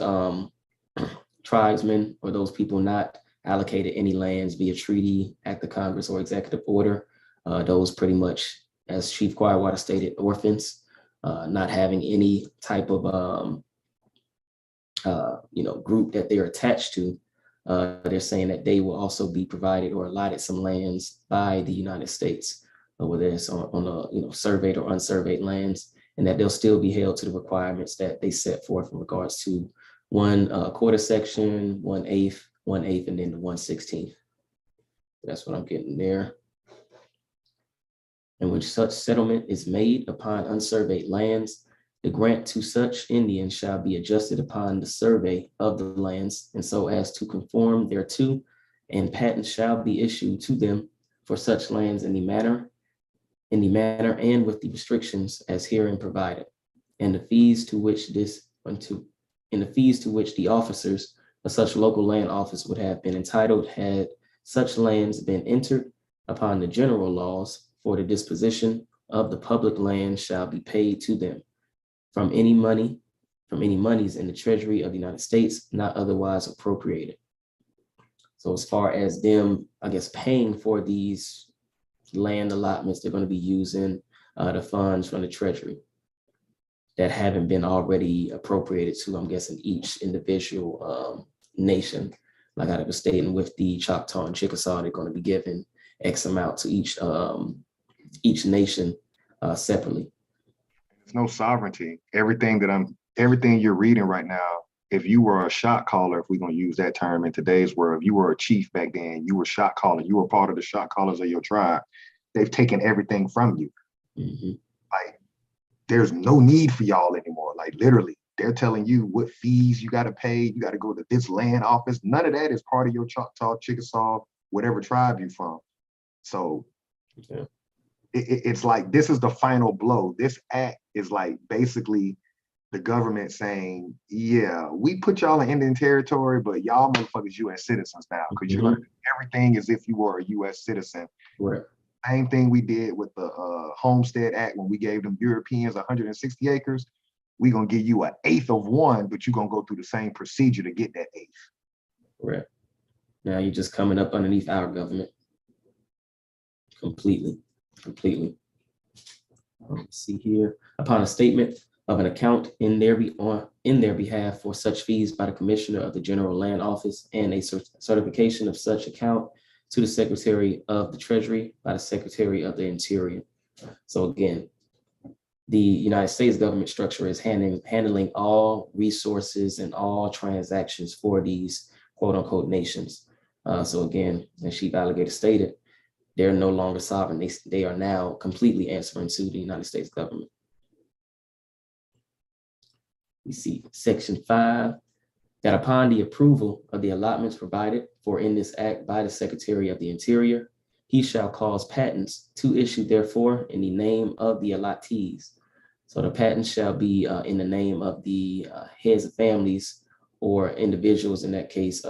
tribesmen or those people not allocated any lands via treaty, act of Congress, or executive order, those pretty much, as Chief Quietwater stated, orphans, not having any type of group that they're attached to. They're saying that they will also be provided or allotted some lands by the United States, whether it's on surveyed or unsurveyed lands, and that they'll still be held to the requirements that they set forth in regards to 1/4 section, 1/8, and then the 1/16. That's what I'm getting there. And when such settlement is made upon unsurveyed lands, the grant to such Indians shall be adjusted upon the survey of the lands, and so as to conform thereto, and patents shall be issued to them for such lands in the manner and with the restrictions as herein provided, and the fees to which the officers of such local land office would have been entitled had such lands been entered upon the general laws for the disposition of the public land shall be paid to them from any monies in the Treasury of the United States, not otherwise appropriated. So as far as them, I guess, paying for these land allotments, they're going to be using the funds from the Treasury that haven't been already appropriated to, I'm guessing, each individual nation. Like I was stating with the Choctaw and Chickasaw, they're going to be given X amount to each nation separately. There's no sovereignty. Everything you're reading right now, if you were a shot caller, if we're going to use that term in today's world, if you were a chief back then, you were shot caller, you were part of the shot callers of your tribe, they've taken everything from you. Mm-hmm. Like, there's no need for y'all anymore. Like, literally, they're telling you what fees you got to pay. You got to go to this land office. None of that is part of your Choctaw, Chickasaw, whatever tribe you're from. So it's like, this is the final blow. This act is like basically the government saying, yeah, we put y'all in Indian territory, but y'all motherfuckers US citizens now, because you're going to do everything as if you were a US citizen. Right. Same thing we did with the Homestead Act when we gave them Europeans 160 acres. We're going to give you 1/8 of one, but you're going to go through the same procedure to get that 1/8. Right. Now you're just coming up underneath our government. Completely. Let's see here. Upon a statement of an account in their behalf for such fees by the Commissioner of the General Land Office, and a certification of such account to the Secretary of the Treasury by the Secretary of the Interior. So again, the United States government structure is handling all resources and all transactions for these quote unquote nations. So again, as Chief Alligator stated, they're no longer sovereign. They are now completely answering to the United States government. We see Section 5, that upon the approval of the allotments provided for in this act by the Secretary of the Interior, he shall cause patents to issue therefore in the name of the allottees. So the patents shall be in the name of the heads of families or individuals. In that case,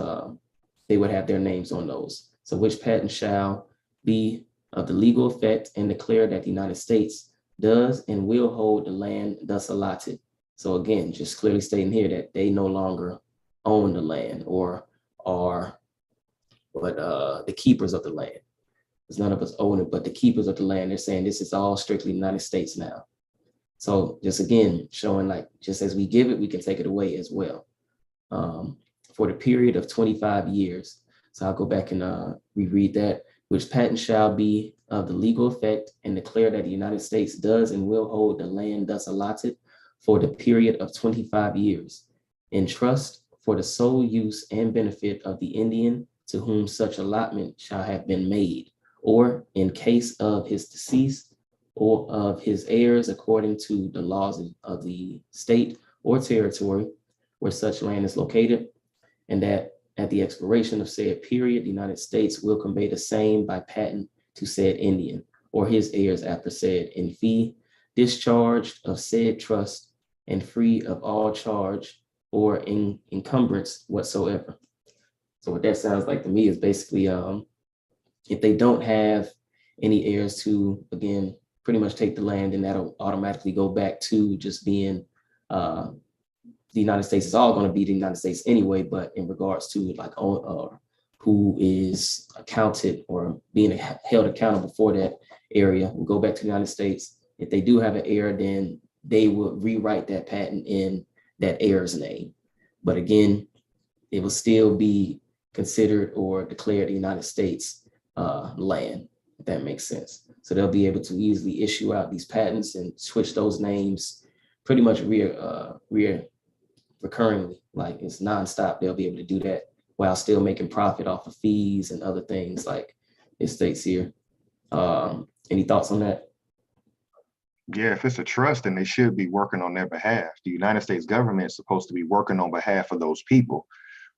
they would have their names on those. So which patent shall be of the legal effect and declare that the United States does and will hold the land thus allotted. So again, just clearly stating here that they no longer own the land or are the keepers of the land. Because none of us own it, but the keepers of the land, they're saying this is all strictly United States now. So just again, showing like, just as we give it, we can take it away as well. For the period of 25 years. So I'll go back and reread that, which patent shall be of the legal effect and declare that the United States does and will hold the land thus allotted for the period of 25 years in trust for the sole use and benefit of the Indian to whom such allotment shall have been made, or in case of his decease or of his heirs according to the laws of the state or territory where such land is located, and that at the expiration of said period, the United States will convey the same by patent to said Indian or his heirs after said in fee, discharged of said trust and free of all charge or encumbrance whatsoever. So what that sounds like to me is basically if they don't have any heirs to, again, pretty much take the land, and that'll automatically go back to just being the United States is all going to be the United States anyway, but in regards to like who is accounted or being held accountable for that area, will go back to the United States. If they do have an heir, then they will rewrite that patent in that heir's name. But again, it will still be considered or declared the United States land, if that makes sense. So they'll be able to easily issue out these patents and switch those names pretty much recurringly, like it's nonstop. They'll be able to do that while still making profit off of fees and other things like it states here. Any thoughts on that? Yeah, if it's a trust, then they should be working on their behalf. The United States government is supposed to be working on behalf of those people,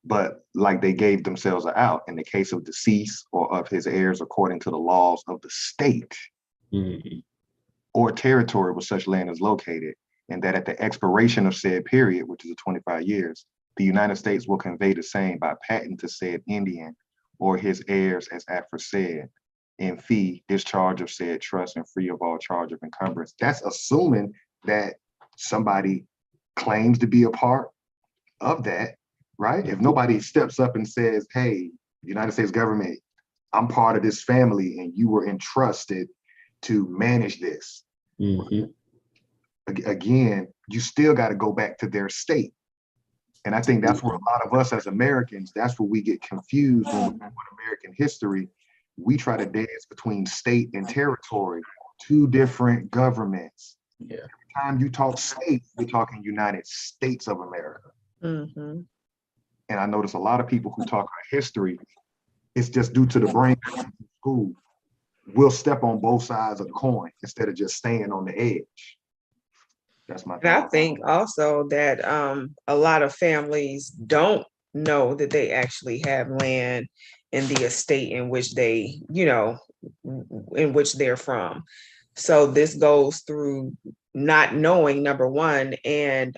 but like they gave themselves an out in the case of decease or of his heirs according to the laws of the state or territory where such land is located, and that at the expiration of said period, which is 25 years, the United States will convey the same by patent to said Indian or his heirs as aforesaid, in fee, discharge of said trust and free of all charge of encumbrance. That's assuming that somebody claims to be a part of that, right? If nobody steps up and says, hey, United States government, I'm part of this family and you were entrusted to manage this. Again, you still got to go back to their state. And I think that's where a lot of us as Americans, that's where we get confused when we talk American history. We try to dance between state and territory, two different governments. Yeah. Every time you talk state, you're talking United States of America. And I notice a lot of people who talk about history, it's just due to the brain in school. We'll step on both sides of the coin instead of just staying on the edge. That's my And I think also that a lot of families don't know that they actually have land in the estate in which they, in which they're from. So this goes through not knowing, number one, and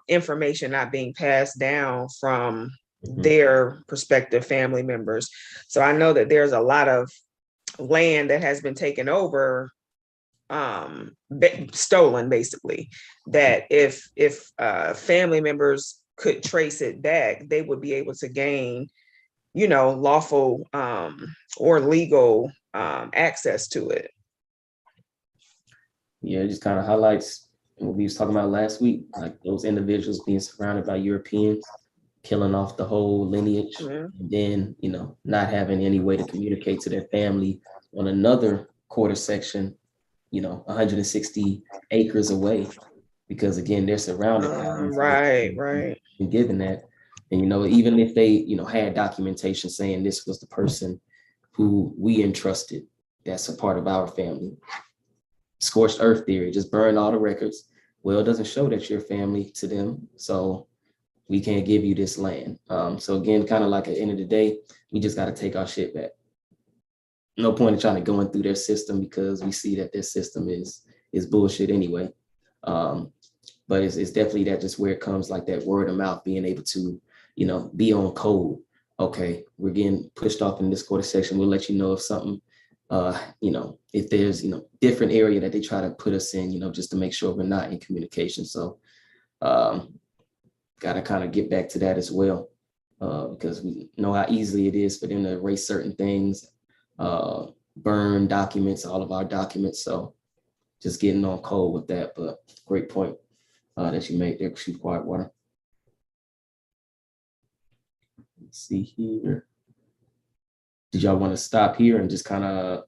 information not being passed down from their prospective family members. So I know that there's a lot of land that has been taken over, stolen basically, that if family members could trace it back, they would be able to gain lawful or legal access to it. Yeah, it just kind of highlights what we was talking about last week, like those individuals being surrounded by Europeans, killing off the whole lineage, and then, not having any way to communicate to their family on another quarter section, 160 acres away, because again, they're surrounded by these Right. and given that. And, even if they, had documentation saying this was the person who we entrusted, that's a part of our family. Scorched earth theory, just burn all the records. Well, it doesn't show that you're family to them, so we can't give you this land. So again, kind of like at the end of the day, we just got to take our shit back. No point in trying to go in through their system, because we see that their system is bullshit anyway. But it's definitely that, just where it comes, like that word of mouth, being able to, be on code. Okay, we're getting pushed off in this quarter section. We'll let you know if something, if there's, different area that they try to put us in, just to make sure we're not in communication. So got to kind of get back to that as well, because we know how easily it is for them to erase certain things, burn documents, all of our documents. So just getting on code with that. But great point that you made there, Chief Quietwater. Let's see here. Did y'all want to stop here and just kind of,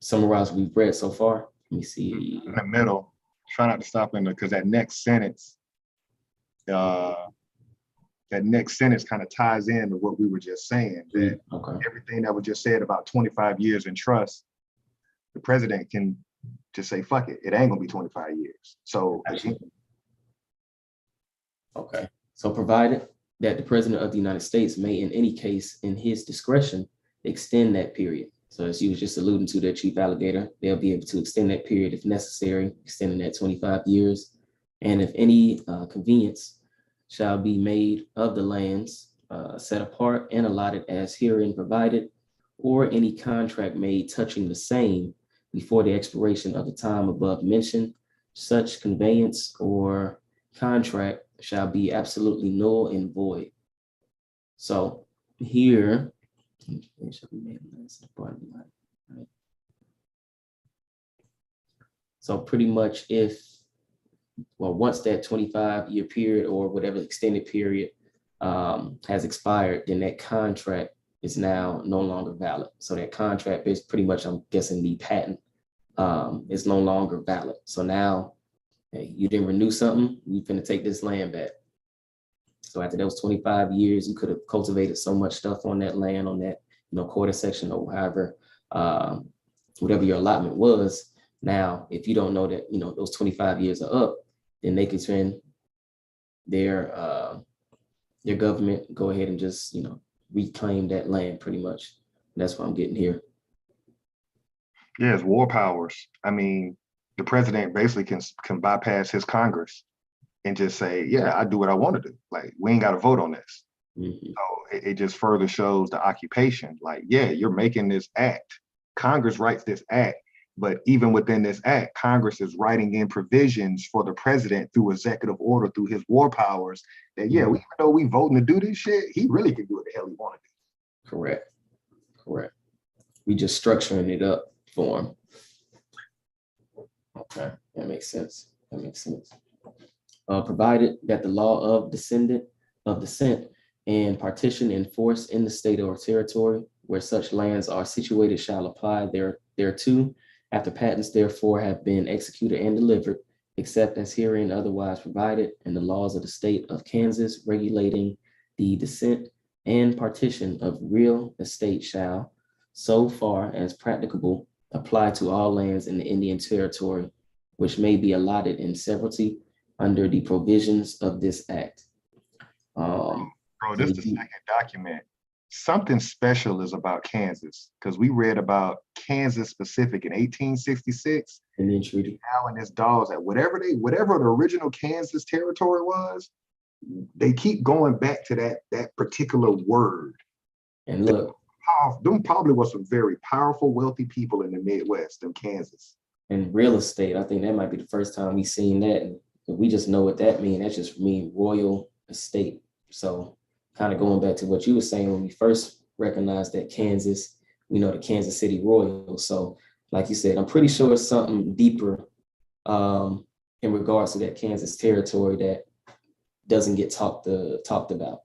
summarize what we've read so far? Let me see. In the middle, try not to stop in there, because that next sentence kind of ties into what we were just saying, that everything that was just said about 25 years in trust, the president can just say, fuck it, it ain't gonna be 25 years. So okay. So provided that the president of the United States may, in any case, in his discretion, extend that period. So as you was just alluding to there, Chief Alligator, they'll be able to extend that period if necessary, extending that 25 years. And if any convenience shall be made of the lands set apart and allotted as herein provided, or any contract made touching the same before the expiration of the time above mentioned, such conveyance or contract shall be absolutely null and void. So here, so pretty much once that 25-year period or whatever extended period has expired, then that contract is now no longer valid. So that contract is pretty much, I'm guessing, the patent is no longer valid. So now, hey, you didn't renew something, you finna take this land back. So after those 25 years, you could have cultivated so much stuff on that land, on that quarter section, or however, whatever your allotment was. Now, if you don't know that those 25 years are up, then they can send their government go ahead and just reclaim that land pretty much. And that's what I'm getting here. Yeah, it's war powers. I mean, the president basically can bypass his Congress and just say, yeah, I do what I want to do. Like, we ain't got to vote on this. Mm-hmm. So it just further shows the occupation. Like, yeah, you're making this act. Congress writes this act, but even within this act, Congress is writing in provisions for the president through executive order, through his war powers, that, yeah, even though we voting to do this shit, he really can do what the hell he want to do. Correct. We just structuring it up for him. Okay, that makes sense. Provided that the law of descent and partition in force in the state or territory where such lands are situated shall apply thereto, after patents therefore have been executed and delivered, except as herein otherwise provided, and the laws of the state of Kansas regulating the descent and partition of real estate shall, so far as practicable, apply to all lands in the Indian Territory, which may be allotted in severalty under the provisions of this act. Bro, this is the second document. Something special is about Kansas, because we read about Kansas specific in 1866. Indian Treaty. Now in this Dawes, at whatever the original Kansas territory was, they keep going back to that particular word. And look, them probably was some very powerful, wealthy people in the Midwest, in Kansas. And real estate, I think that might be the first time we've seen that. And we just know what that means. That just means royal estate. So kind of going back to what you were saying, when we first recognized that Kansas, we know the Kansas City Royals. So like you said, I'm pretty sure it's something deeper in regards to that Kansas territory that doesn't get talked about.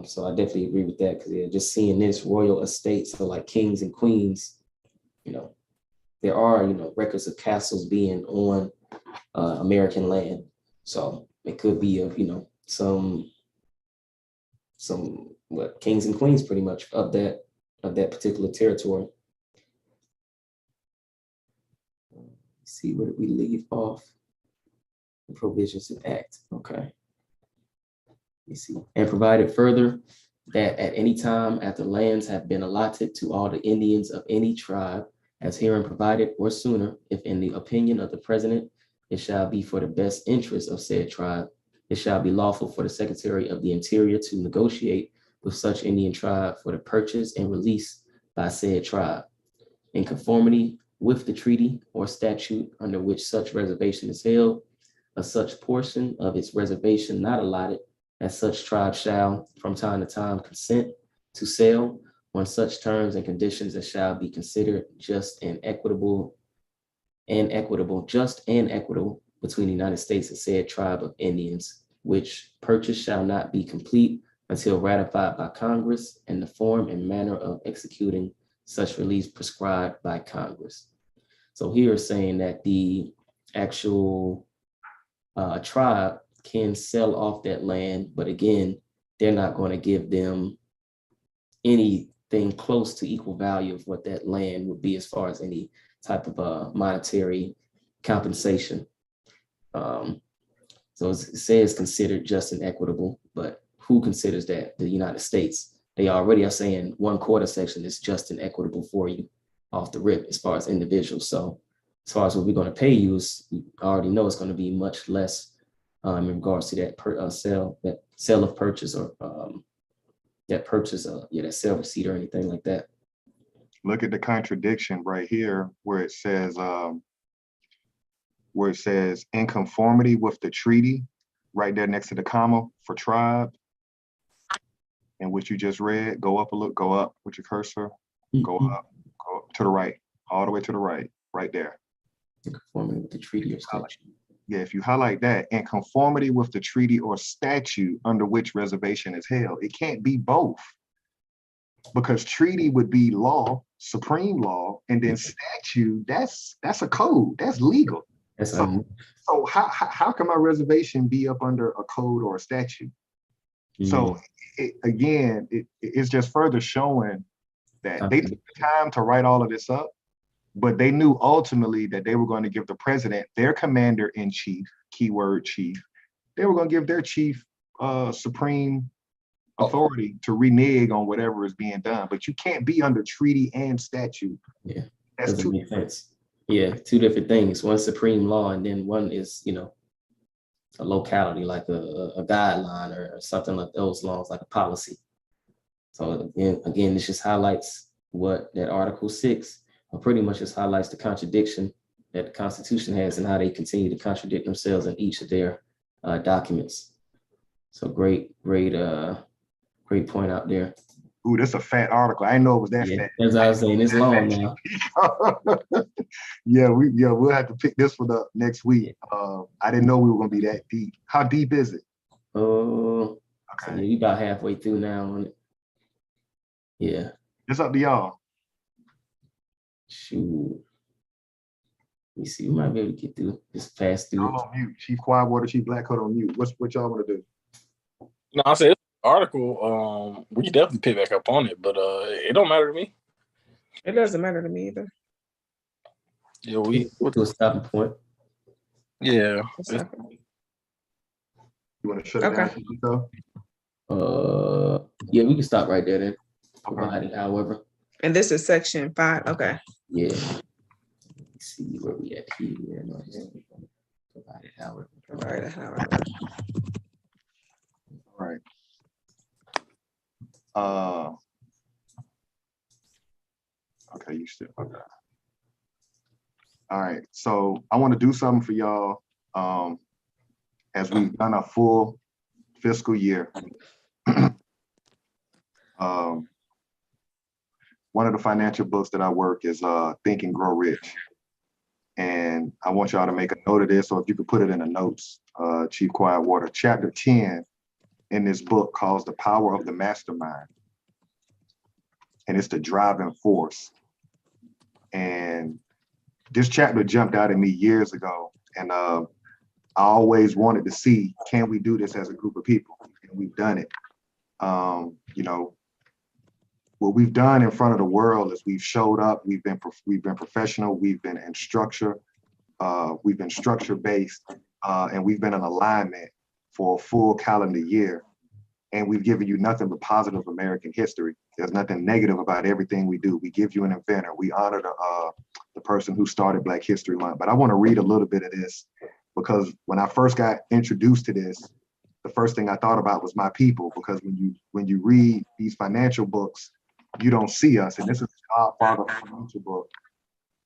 So I definitely agree with that, because just seeing this royal estate, so like kings and queens, there are, records of castles being on American land. So it could be of, some kings and queens pretty much of that particular territory. Let's see, where did we leave off? The provisions of Act. Okay. You see, and provided further that at any time after lands have been allotted to all the Indians of any tribe, as herein provided, or sooner, if in the opinion of the president, it shall be for the best interest of said tribe, it shall be lawful for the Secretary of the Interior to negotiate with such Indian tribe for the purchase and release by said tribe, in conformity with the treaty or statute under which such reservation is held, of such portion of its reservation not allotted, as such tribe shall from time to time consent to sell on such terms and conditions as shall be considered just and equitable between the United States and said tribe of Indians, which purchase shall not be complete until ratified by Congress, and the form and manner of executing such release prescribed by Congress. So here is saying that the actual tribe can sell off that land, but again, they're not going to give them anything close to equal value of what that land would be as far as any type of monetary compensation. So it says considered just and equitable, but who considers that? The United States. They already are saying 1/4 section is just and equitable for you off the rip as far as individuals. So as far as what we're going to pay you, we already know it's going to be much less in regards to that sale of purchase, or that purchase, that sale receipt or anything like that. Look at the contradiction right here where it says in conformity with the treaty, right there next to the comma for tribe, and what you just read. Go up a little, go up with your cursor, go up to the right, all the way to the right, right there. In conformity with the treaty or statute. Yeah, if you highlight that, in conformity with the treaty or statute under which reservation is held. It can't be both, because treaty would be law, supreme law, and then statute, that's a code, that's legal. So how can my reservation be up under a code or a statute? So it's just further showing that they took the time to write all of this up, but they knew ultimately that they were going to give the president, their commander-in-chief, keyword chief, they were going to give their chief supreme authority to renege on whatever is being done. But you can't be under treaty and statute. Yeah, that's doesn't make sense. Yeah, two different things. One supreme law, and then one is, a locality, like a guideline or something like those laws, like a policy. So again, this just highlights what that Article 6, or pretty much just highlights the contradiction that the Constitution has and how they continue to contradict themselves in each of their documents. So great point out there. Ooh, that's a fat article. I didn't know it was that fat. As I was saying, it's long now. We'll have to pick this one up next week. I didn't know we were going to be that deep. How deep is it? Okay. So you about halfway through now on it. Yeah. It's up to y'all. Shoot. Let me see. We might be able to get through this fast through. I'm on mute. Chief Quiet Water, Chief Black Coat on mute. What y'all want to do? No, I said article. We can definitely pick back up on it, but it don't matter to me. It doesn't matter to me either. Yeah, we'll do a stopping point. Yeah. You want to shut it down? Yeah, we can stop right there then. Provided, however. And this is section 5. Okay. Yeah. Let's see where we at here. Provided, however. Provided, however. All right. Okay, you still okay. All right, so I want to do something for y'all as we've done a full fiscal year. One of the financial books that I work is Think and Grow Rich. And I want y'all to make a note of this, or if you could put it in the notes, Chief Quiet Water, chapter 10 in this book calls The Power of the Mastermind. And it's the driving force. And this chapter jumped out at me years ago, and I always wanted to see, can we do this as a group of people? And we've done it. You know, what we've done in front of the world is we've showed up, we've been professional, we've been in structure, we've been structure based, and we've been in alignment for a full calendar year. And we've given you nothing but positive American history. There's nothing negative about everything we do. We give you an inventor. We honor the person who started Black History Month. But I want to read a little bit of this, because when I first got introduced to this, the first thing I thought about was my people. Because when you read these financial books, you don't see us. And this is the Godfather financial book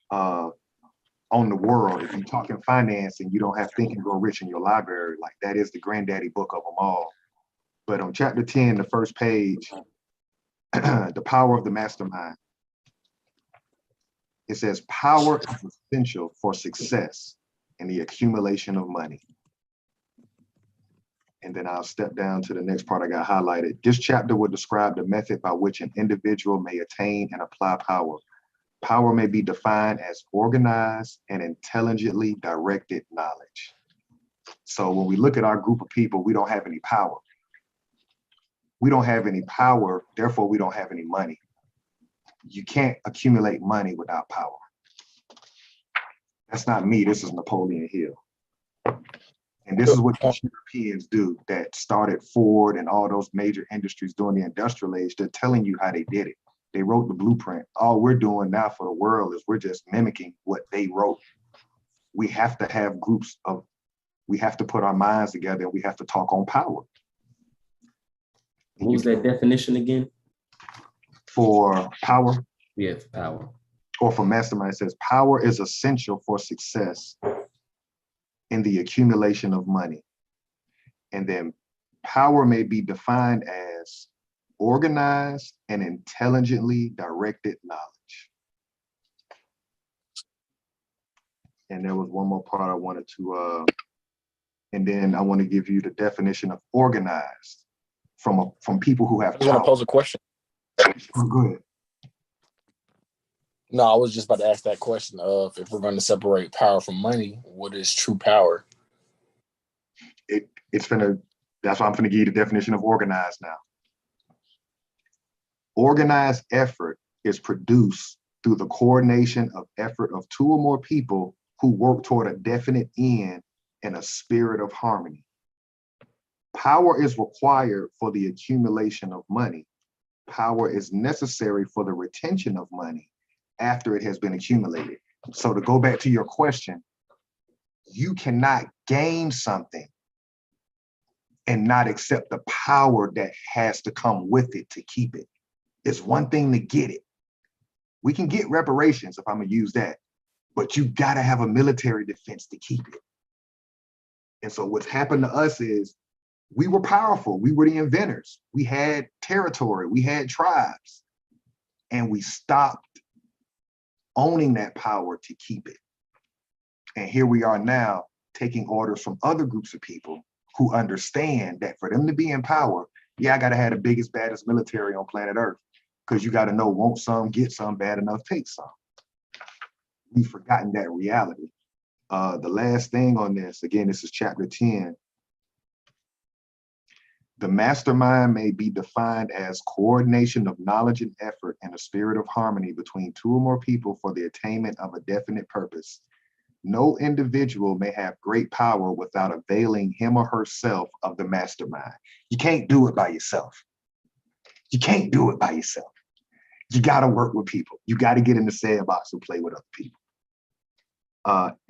on the world. If you're talking finance and you don't have Think and Grow Rich in your library, like, that is the granddaddy book of them all. But on chapter 10, the first page, the power of the mastermind, it says power is essential for success in the accumulation of money. And then I'll step down to the next part I got highlighted. This chapter will describe the method by which an individual may attain and apply power. Power may be defined as organized and intelligently directed knowledge. So when we look at our group of people, we don't have any power. We don't have any power, therefore we don't have any money. You can't accumulate money without power. That's not me, this is Napoleon Hill. And this is what the Europeans do that started Ford and all those major industries during the industrial age. They're telling you how they did it. They wrote the blueprint. All we're doing now for the world is we're just mimicking what they wrote. We have to have we have to put our minds together, and we have to talk on power. What was that definition again? For power? Yeah, for power. Or for mastermind, it says power is essential for success in the accumulation of money. And then power may be defined as organized and intelligently directed knowledge. And there was one more part I wanted to, and then I want to give you the definition of organized from people who have I just want to pose a question. Good. No, I was just about to ask that question of, if we're going to separate power from money, what is true power? That's why I'm finna give you the definition of organized now. Organized effort is produced through the coordination of effort of two or more people who work toward a definite end in a spirit of harmony. Power is required for the accumulation of money. Power is necessary for the retention of money after it has been accumulated. So to go back to your question, you cannot gain something and not accept the power that has to come with it to keep it. It's one thing to get it. We can get reparations, if I'm gonna use that, but you gotta have a military defense to keep it. And so what's happened to us is we were powerful. We were the inventors. We had territory. We had tribes. And we stopped owning that power to keep it. And here we are now taking orders from other groups of people who understand that for them to be in power, yeah, I gotta have the biggest, baddest military on planet Earth, because you gotta know, want some, get some, bad enough, take some. We've forgotten that reality. The last thing on this, again, this is chapter 10. The mastermind may be defined as coordination of knowledge and effort in a spirit of harmony between two or more people for the attainment of a definite purpose. No individual may have great power without availing him or herself of the mastermind. You can't do it by yourself. You can't do it by yourself. You gotta work with people. You gotta get in the sandbox and play with other people.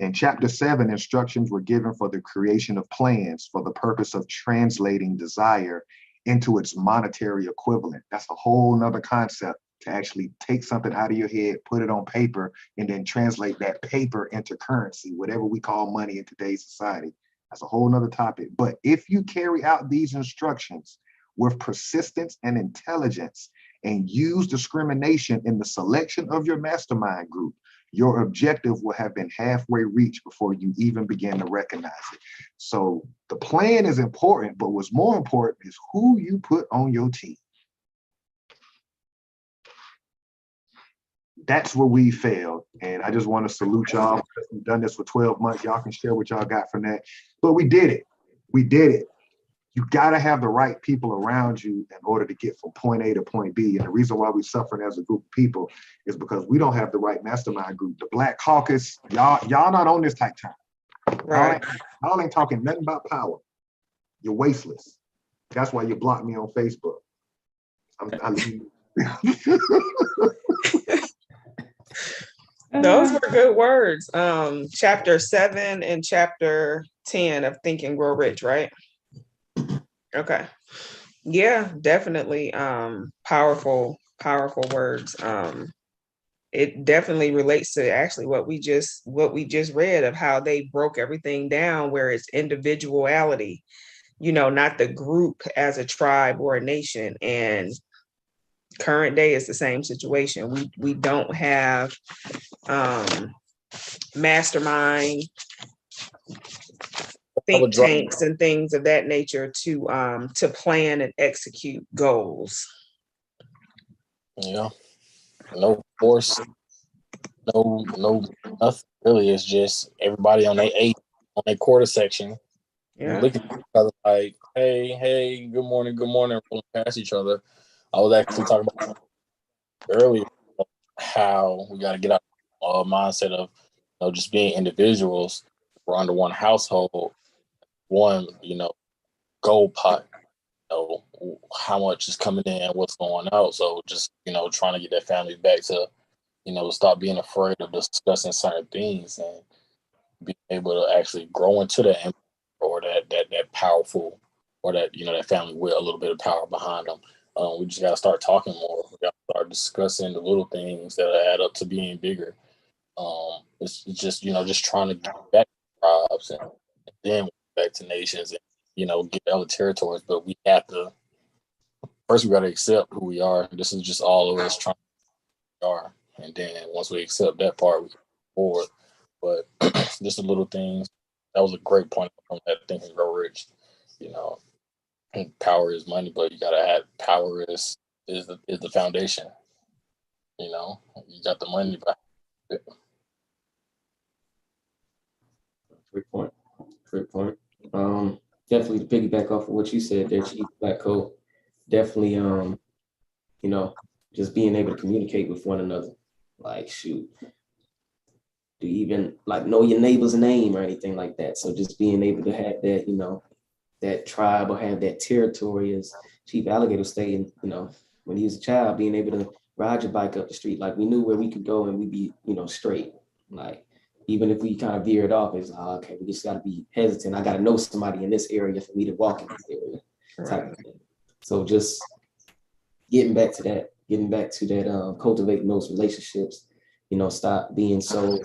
In chapter 7, instructions were given for the creation of plans for the purpose of translating desire into its monetary equivalent. That's a whole nother concept, to actually take something out of your head, put it on paper, and then translate that paper into currency, whatever we call money in today's society. That's a whole nother topic. But if you carry out these instructions with persistence and intelligence and use discrimination in the selection of your mastermind group, your objective will have been halfway reached before you even begin to recognize it. So the plan is important, but what's more important is who you put on your team. that's where we failed. And I just want to salute y'all because we've done this for 12 months. Y'all can share what y'all got from that. But we did it. We did it. You got to have the right people around you in order to get from point A to point B. And the reason why we're suffering as a group of people is because we don't have the right mastermind group. The Black Caucus, y'all not on this type time. Right. Y'all ain't talking nothing about power. You're wasteless. That's why you blocked me on Facebook. Those were good words. Chapter 7 and chapter 10 of Think and Grow Rich, right? Okay. Yeah, definitely. Powerful words. It definitely relates to actually what we just read of how they broke everything down, where it's individuality, not the group as a tribe or a nation. And current day is the same situation. We don't have mastermind think tanks and things of that nature to plan and execute goals. Yeah. No force, no nothing really. It's just everybody on their quarter section. Yeah. Looking at each other like, hey, good morning, rolling past each other. I was actually talking about earlier how we got to get out of mindset of just being individuals. We're under one household, one gold pot. How much is coming in, what's going out. So just trying to get that family back to stop being afraid of discussing certain things and being able to actually grow into that or that powerful, or that that family with a little bit of power behind them. We just got to start talking more. We got to start discussing the little things that add up to being bigger. It's just just trying to get back to tribes and then back to nations and get other territories. But we have to first, we got to accept who we are. This is just all of us trying to be who we are, and then once we accept that part, we can move forward. But just the little things. That was a great point from that Think and Grow Rich. Power is money, but you gotta have power is the foundation. You got the money behind it. Great point. Definitely to piggyback off of what you said there, Chief Black Coat. Definitely, just being able to communicate with one another. Like, shoot, do you even know your neighbor's name or anything like that? So just being able to have that, that tribe or have that territory, as Chief Alligator stated, when he was a child, being able to ride your bike up the street, like we knew where we could go and we'd be, straight. Like, even if we kind of veered off, it's like, okay, we just got to be hesitant. I got to know somebody in this area for me to walk in this area. Type of thing. So just getting back to that, cultivating those relationships, stop being so,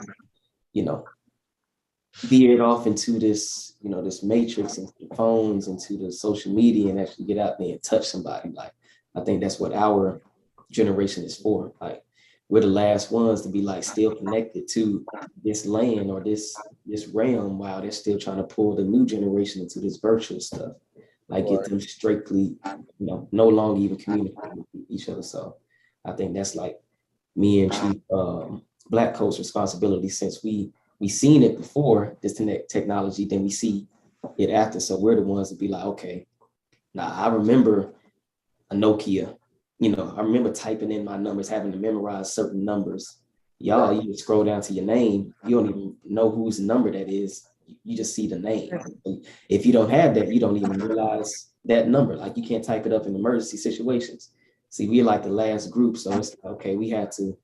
veered off into this, this matrix and phones, into the social media, and actually get out there and touch somebody. Like, I think that's what our generation is for. Like, we're the last ones to be still connected to this land or this realm, while they're still trying to pull the new generation into this virtual stuff. Get them strictly, no longer even communicating with each other. So I think that's me and Chief Black Coat's responsibility, since we seen it before this technology, then we see it after. So we're the ones to be like, okay, now I remember a Nokia. I remember typing in my numbers, having to memorize certain numbers. Y'all, you just scroll down to your name. You don't even know whose number that is. You just see the name. If you don't have that, you don't even realize that number. You can't type it up in emergency situations. See, we're the last group. So it's okay, we have to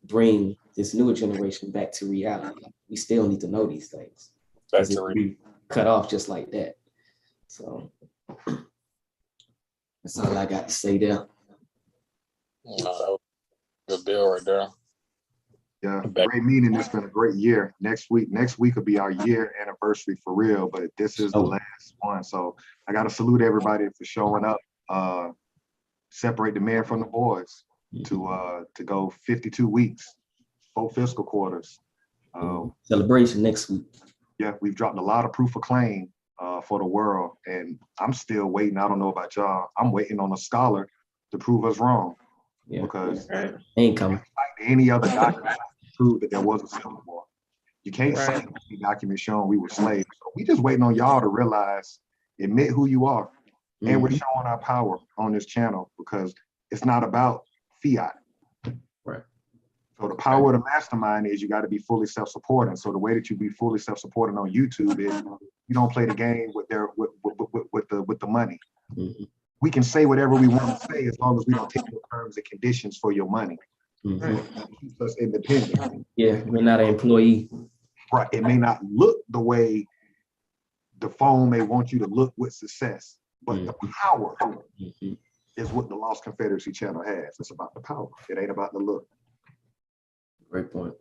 bring this newer generation back to reality. We still need to know these things. Because if we cut off just like that. So that's all I got to say there. That was a good bill right there. Yeah, great meeting. It's been a great year. Next week will be our year anniversary for real, but this is the last one. So I got to salute everybody for showing up. Separate the men from the boys to go 52 weeks, 4 fiscal quarters. Celebration next week. Yeah, we've dropped a lot of proof of claim for the world, and I'm still waiting. I don't know about y'all. I'm waiting on a scholar to prove us wrong. Yeah, because ain't coming. any other document to prove that there was a civil war. You can't Right. cite any document showing we were slaves. So we just waiting on y'all to realize, admit who you are. And we're showing our power on this channel because it's not about fiat. Right. So the power of the mastermind is you got to be fully self-supporting. So the way that you be fully self-supporting on YouTube is you don't play the game with the money. Mhm. We can say whatever we want to say as long as we don't take the terms and conditions for your money. Mhm. It keeps us independent. Yeah, we're not an employee. Right. It may not look the way the phone may want you to look with success, but the power Mhm. is what the Lost Confederacy channel has. It's about the power. It ain't about the look. Great point.